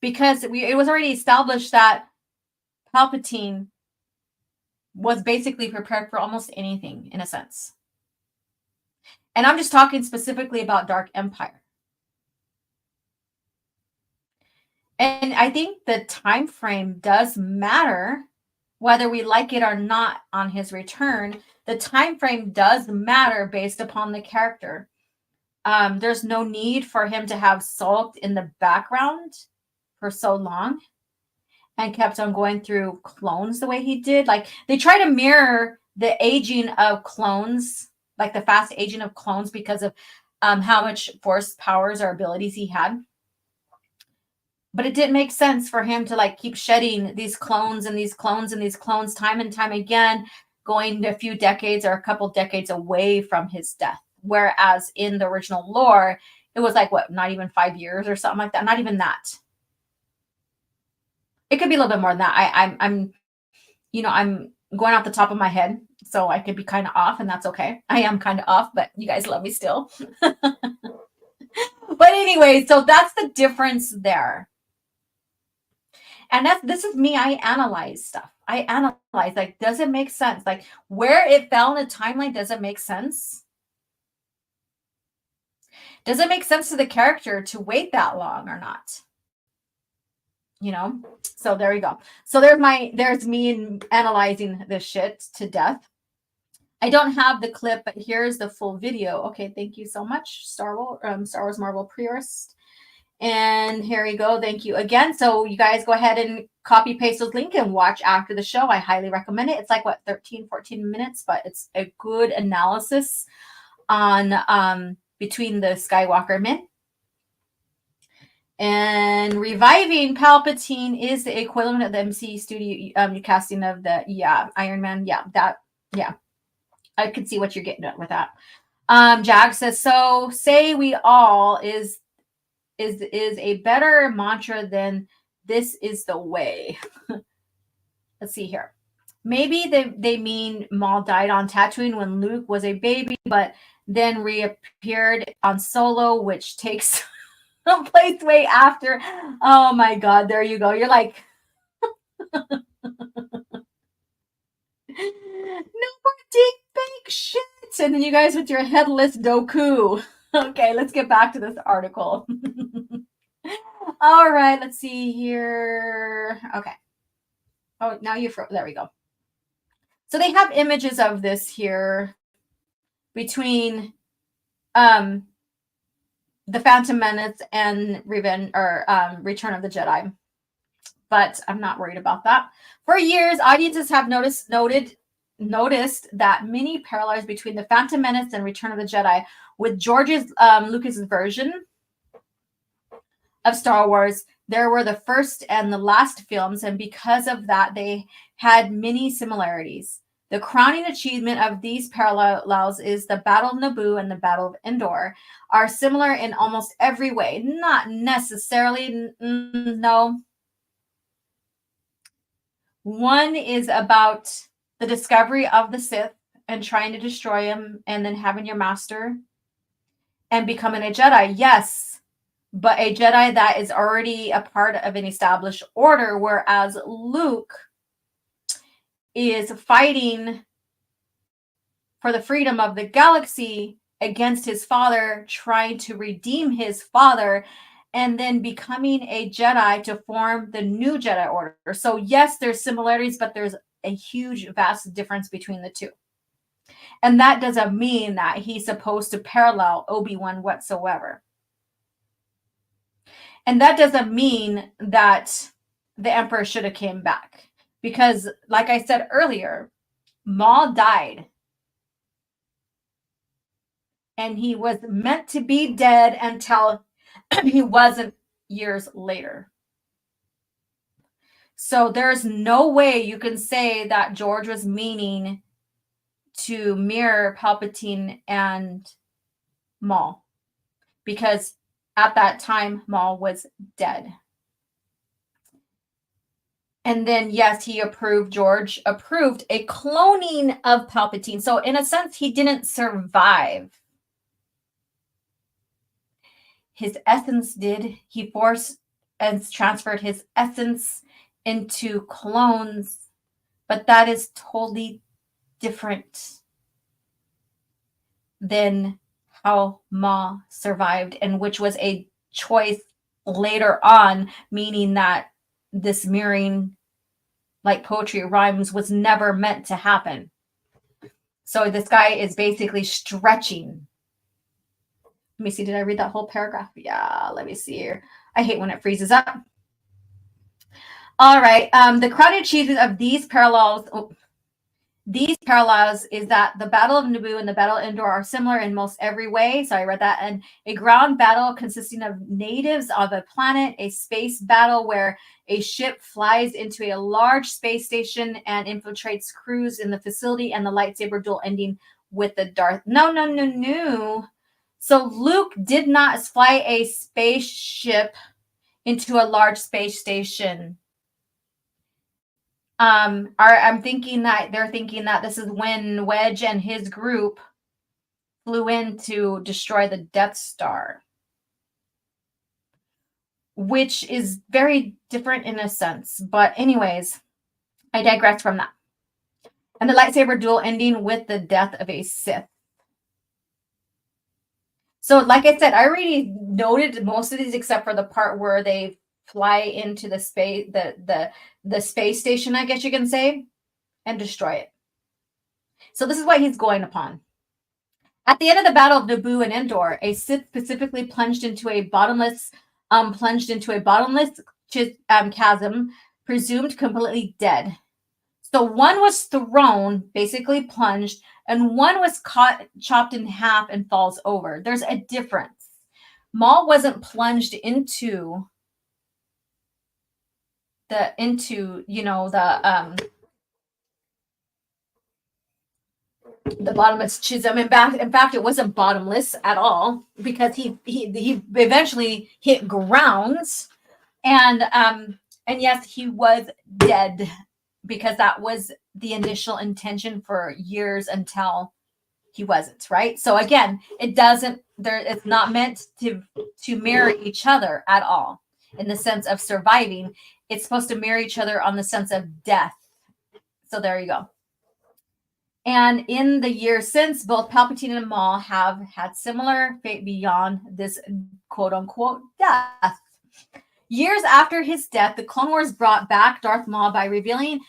because it was already established that Palpatine was basically prepared for almost anything, in a sense. And I'm just talking specifically about Dark Empire. And I think the time frame does matter, whether we like it or not. On his return, the time frame does matter based upon the character. There's no need for him to have sulked in the background for so long and kept on going through clones the way he did. Like, they try to mirror the aging of clones, like the fast aging of clones, because of how much force powers or abilities he had. But it didn't make sense for him to like keep shedding these clones and these clones and these clones time and time again, going a few decades or a couple decades away from his death. Whereas in the original lore, it was like, what, not even 5 years or something like that. Not even that. It could be a little bit more than that. I'm going off the top of my head, so I could be kind of off, and that's okay. I am kind of off, but you guys love me still. But anyway, so that's the difference there. And this is me. I analyze stuff. I analyze, like, does it make sense? Like, where it fell in the timeline, does it make sense? Does it make sense to the character to wait that long or not? You know? So there we go. So there's me analyzing this shit to death. I don't have the clip, but here's the full video. Okay, thank you so much, Star Wars Marvel Purist. And here we go. Thank you again. So you guys go ahead and copy paste those links and watch after the show. I highly recommend it. It's like, what, 13, 14 minutes, but it's a good analysis on between the Skywalker men. And reviving Palpatine is the equivalent of the MC studio casting of the Iron Man. I could see what you're getting at with that. Jag says, so say we all is a better mantra than this is the way. Let's see here. Maybe they mean Maul died on Tatooine when Luke was a baby, but then reappeared on Solo, which takes place way after. Oh my God, there you go. You're like, no more deep fake shit. And then you guys with your headless Doku. Okay, let's get back to this article. All right, let's see here. Okay. Oh, now there we go. So they have images of this here between the Phantom Menace and Return of the Jedi. But I'm not worried about that. For years, audiences have noticed that many parallels between the Phantom Menace and Return of the Jedi with George's Lucas's version of Star Wars. There were the first and the last films, and because of that, they had many similarities. The crowning achievement of these parallels is the Battle of Naboo and the Battle of Endor are similar in almost every way. Not necessarily, no. One is about the discovery of the Sith and trying to destroy him, and then having your master and becoming a Jedi. Yes, but a Jedi that is already a part of an established order, whereas Luke is fighting for the freedom of the galaxy against his father, trying to redeem his father, and then becoming a Jedi to form the new Jedi Order. So yes, there's similarities, but there's a huge, vast difference between the two. And that doesn't mean that he's supposed to parallel Obi-Wan whatsoever. And that doesn't mean that the Emperor should have came back. Because, like I said earlier, Maul died. And he was meant to be dead until he wasn't years later. So there's no way you can say that George was meaning to mirror Palpatine and Maul, because at that time Maul was dead. And then, yes, George approved a cloning of Palpatine. So in a sense, he didn't survive. His essence did. He forced and transferred his essence into clones, but that is totally different than how Maul survived, and which was a choice later on, meaning that this mirroring, like poetry rhymes, was never meant to happen. So this guy is basically stretching. Let me see. Did I read that whole paragraph? Yeah, let me see here. I hate when it freezes up. All right. The crowded achievement of these parallels is that the Battle of Naboo and the Battle of Endor are similar in most every way. So I read that. And a ground battle consisting of natives of a planet, a space battle where a ship flies into a large space station and infiltrates crews in the facility, and the lightsaber duel ending with the Darth. No. So Luke did not fly a spaceship into a large space station. I'm thinking that they're thinking that this is when Wedge and his group flew in to destroy the Death Star, which is very different in a sense. But anyways, I digress from that. And the lightsaber duel ending with the death of a Sith. So like I said, I already noted most of these except for the part where they fly into the space, the space station, I guess you can say, and destroy it. So this is what he's going upon. At the end of the Battle of Naboo and Endor, a Sith specifically plunged into a bottomless chasm, presumed completely dead. So one was thrown, basically plunged, and one was chopped in half and falls over. There's a difference. Maul wasn't plunged into the bottomless chasm. In fact, it wasn't bottomless at all, because he eventually hit grounds, and yes, he was dead, because that was the initial intention for years until he wasn't, right? So again, it's not meant to mirror each other at all in the sense of surviving. It's supposed to mirror each other on the sense of death. So there you go. And in the years since, both Palpatine and Maul have had similar fate beyond this quote-unquote death. Years after his death, the Clone Wars brought back Darth Maul by revealing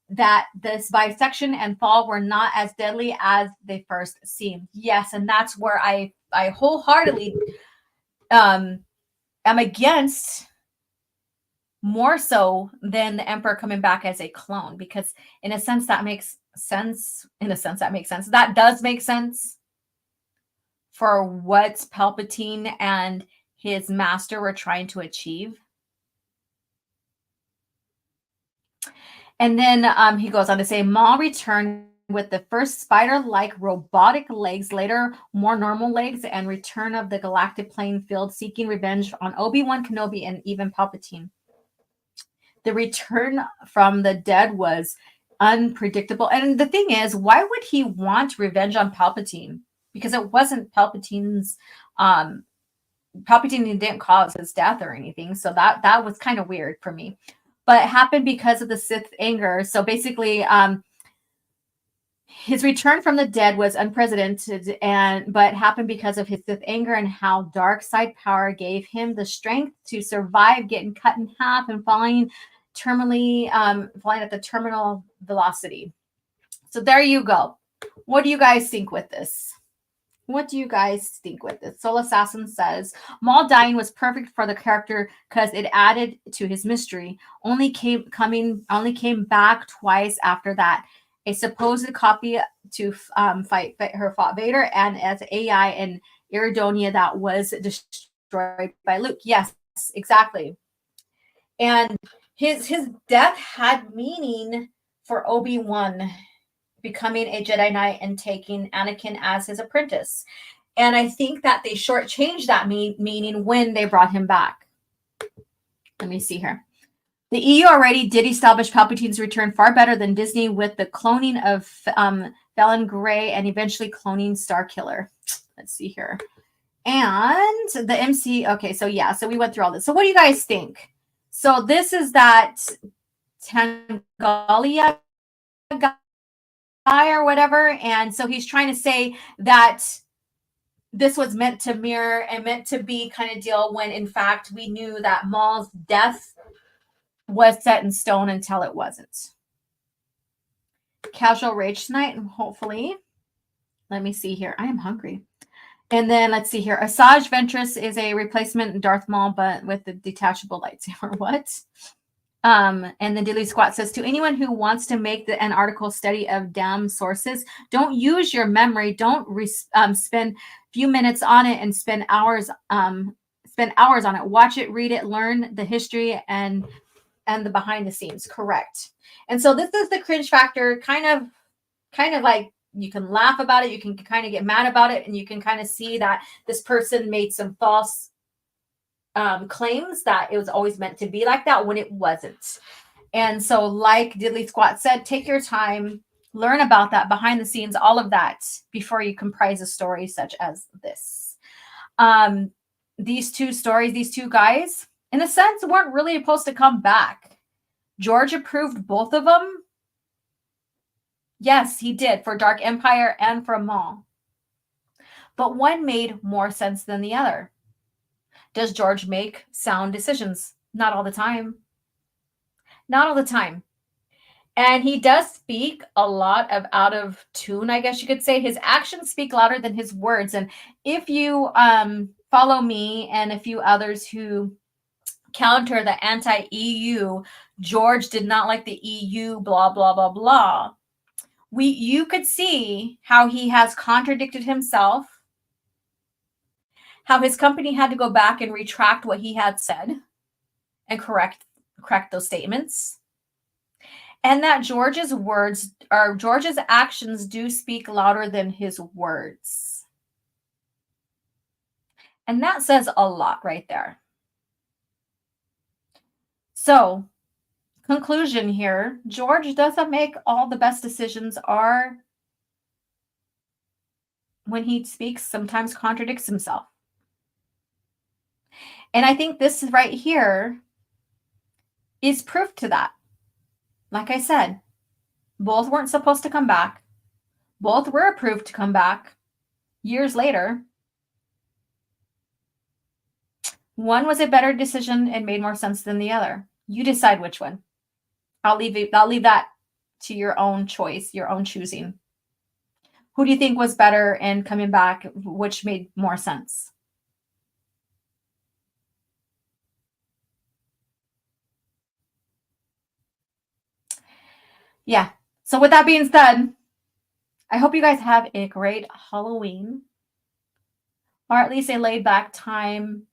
that this bisection and fall were not as deadly as they first seemed. Yes, and that's where I wholeheartedly am against, more so than the Emperor coming back as a clone, because in a sense that makes sense. That does make sense for what Palpatine and his master were trying to achieve. And then he goes on to say, Maul returned with the first spider-like robotic legs, later more normal legs, and return of the galactic playing field, seeking revenge on Obi-Wan Kenobi and even Palpatine. The return from the dead was unpredictable. And the thing is, why would he want revenge on Palpatine? Because it wasn't Palpatine's, Palpatine didn't cause his death or anything. So that was kind of weird for me. But it happened because of the Sith anger. So basically, his return from the dead was unprecedented, but happened because of his Sith anger and how dark side power gave him the strength to survive getting cut in half and falling at the terminal velocity. So there you go. What do you guys think with this? Soul Assassin says, Maul dying was perfect for the character because it added to his mystery. Only came back twice after that. A supposed copy to fought Vader, and as AI in Iridonia that was destroyed by Luke. Yes, exactly. And his death had meaning for Obi-Wan becoming a Jedi Knight and taking Anakin as his apprentice. And I think that they shortchanged that meaning when they brought him back. Let me see here. The EU already did establish Palpatine's return far better than Disney with the cloning of Felon Gray and eventually cloning Starkiller. Let's see here. And the MC, okay, so yeah, so we went through all this. So what do you guys think? So this is that Tangalia guy or whatever. And so he's trying to say that this was meant to mirror and meant to be kind of deal when in fact we knew that Maul's death was set in stone until it wasn't. Casual rage tonight, hopefully. Let me see here. I am hungry. And then let's see here. Asajj Ventress is a replacement Darth Maul, but with the detachable lightsaber. What? And then Dilly Squat says, to anyone who wants to make an article study of damn sources, don't use your memory. Don't spend a few minutes on it and spend hours on it. Watch it, read it, learn the history and the behind the scenes. Correct. And so this is the cringe factor, kind of like you can laugh about it, you can kind of get mad about it, and you can kind of see that this person made some false claims that it was always meant to be like that when it wasn't. And so like Diddley Squat said, take your time, learn about that behind the scenes, all of that before you comprise a story such as this. These two stories, these two guys, in a sense, weren't really supposed to come back. George approved both of them. Yes, he did, for Dark Empire and for Maul. But one made more sense than the other. Does George make sound decisions? Not all the time. Not all the time. And he does speak a lot of out of tune, I guess you could say. His actions speak louder than his words. And if you follow me and a few others who counter the anti-EU, George did not like the EU, blah, blah, blah, blah. You could see how he has contradicted himself, how his company had to go back and retract what he had said and correct those statements. And that George's actions do speak louder than his words. And that says a lot right there. So, conclusion here, George doesn't make all the best decisions, or when he speaks, sometimes contradicts himself. And I think this right here is proof to that. Like I said, both weren't supposed to come back. Both were approved to come back years later. One was a better decision and made more sense than the other. You decide which one. I'll leave that to your own choice, your own choosing. Who do you think was better in coming back? Which made more sense? Yeah. So with that being said, I hope you guys have a great Halloween, or at least a laid back time,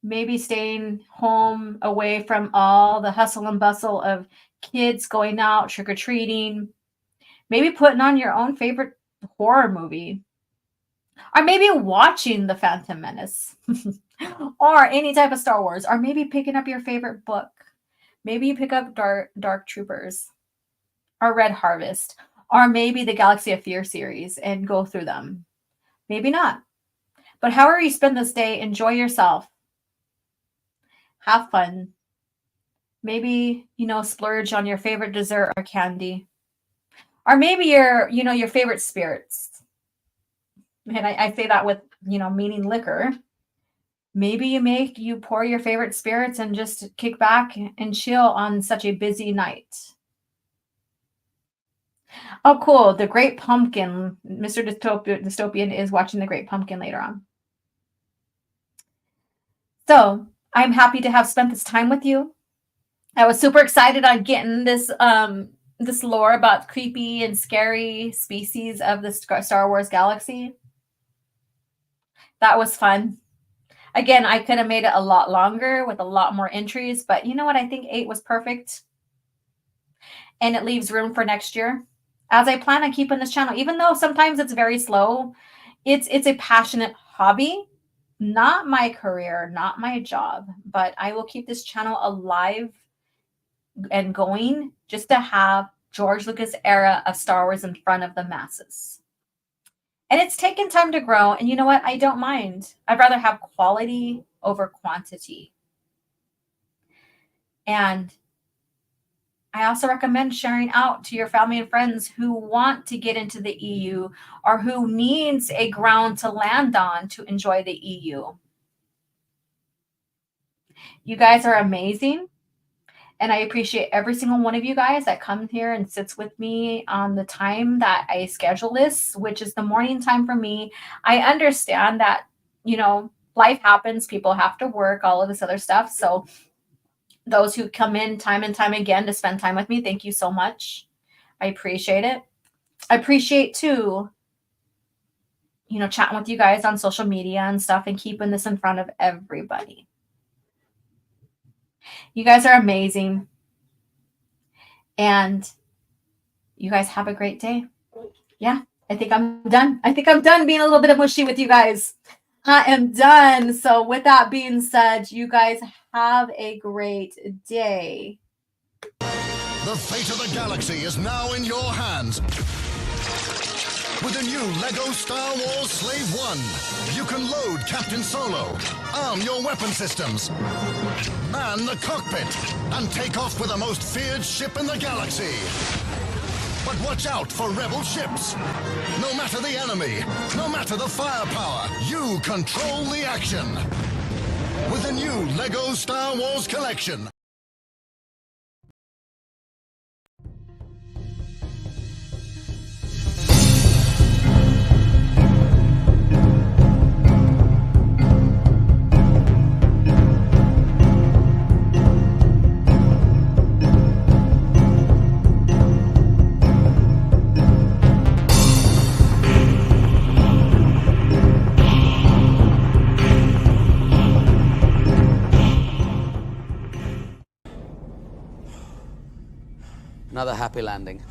maybe staying home away from all the hustle and bustle of kids going out, trick-or-treating, maybe putting on your own favorite horror movie, or maybe watching The Phantom Menace, or any type of Star Wars, or maybe picking up your favorite book. Maybe you pick up Dark Troopers, or Red Harvest, or maybe the Galaxy of Fear series and go through them. Maybe not. But however you spend this day, enjoy yourself. Have fun. Maybe, splurge on your favorite dessert or candy. Or maybe your favorite spirits. And I say that with, meaning liquor. Maybe you pour your favorite spirits and just kick back and chill on such a busy night. Oh, cool. The Great Pumpkin. Mr. Dystopian is watching The Great Pumpkin later on. So I'm happy to have spent this time with you. I was super excited on getting this lore about creepy and scary species of the Star Wars galaxy. That was fun. Again, I could have made it a lot longer with a lot more entries, but you know what? I think 8 was perfect. And it leaves room for next year. As I plan on keeping this channel, even though sometimes it's very slow, it's a passionate hobby, not my career, not my job, but I will keep this channel alive and going just to have George Lucas era of Star Wars in front of the masses. And it's taken time to grow. And you know what? I don't mind. I'd rather have quality over quantity. And I also recommend sharing out to your family and friends who want to get into the EU or who needs a ground to land on to enjoy the EU. You guys are amazing. And I appreciate every single one of you guys that come here and sits with me on the time that I schedule this, which is the morning time for me. I understand that, you know, life happens. People have to work, all of this other stuff. So those who come in time and time again to spend time with me, thank you so much. I appreciate it. I appreciate too, you know, chatting with you guys on social media and stuff and keeping this in front of everybody. You guys are amazing. And you guys have a great day. Yeah, I think I'm done. I think I'm done being a little bit of mushy with you guys. I am done. So with that being said, you guys have a great day. The fate of the galaxy is now in your hands. With the new LEGO Star Wars Slave 1, you can load Captain Solo, arm your weapon systems, man the cockpit, and take off with the most feared ship in the galaxy. But watch out for rebel ships. No matter the enemy, no matter the firepower, you control the action. With the new LEGO Star Wars collection. Another happy landing.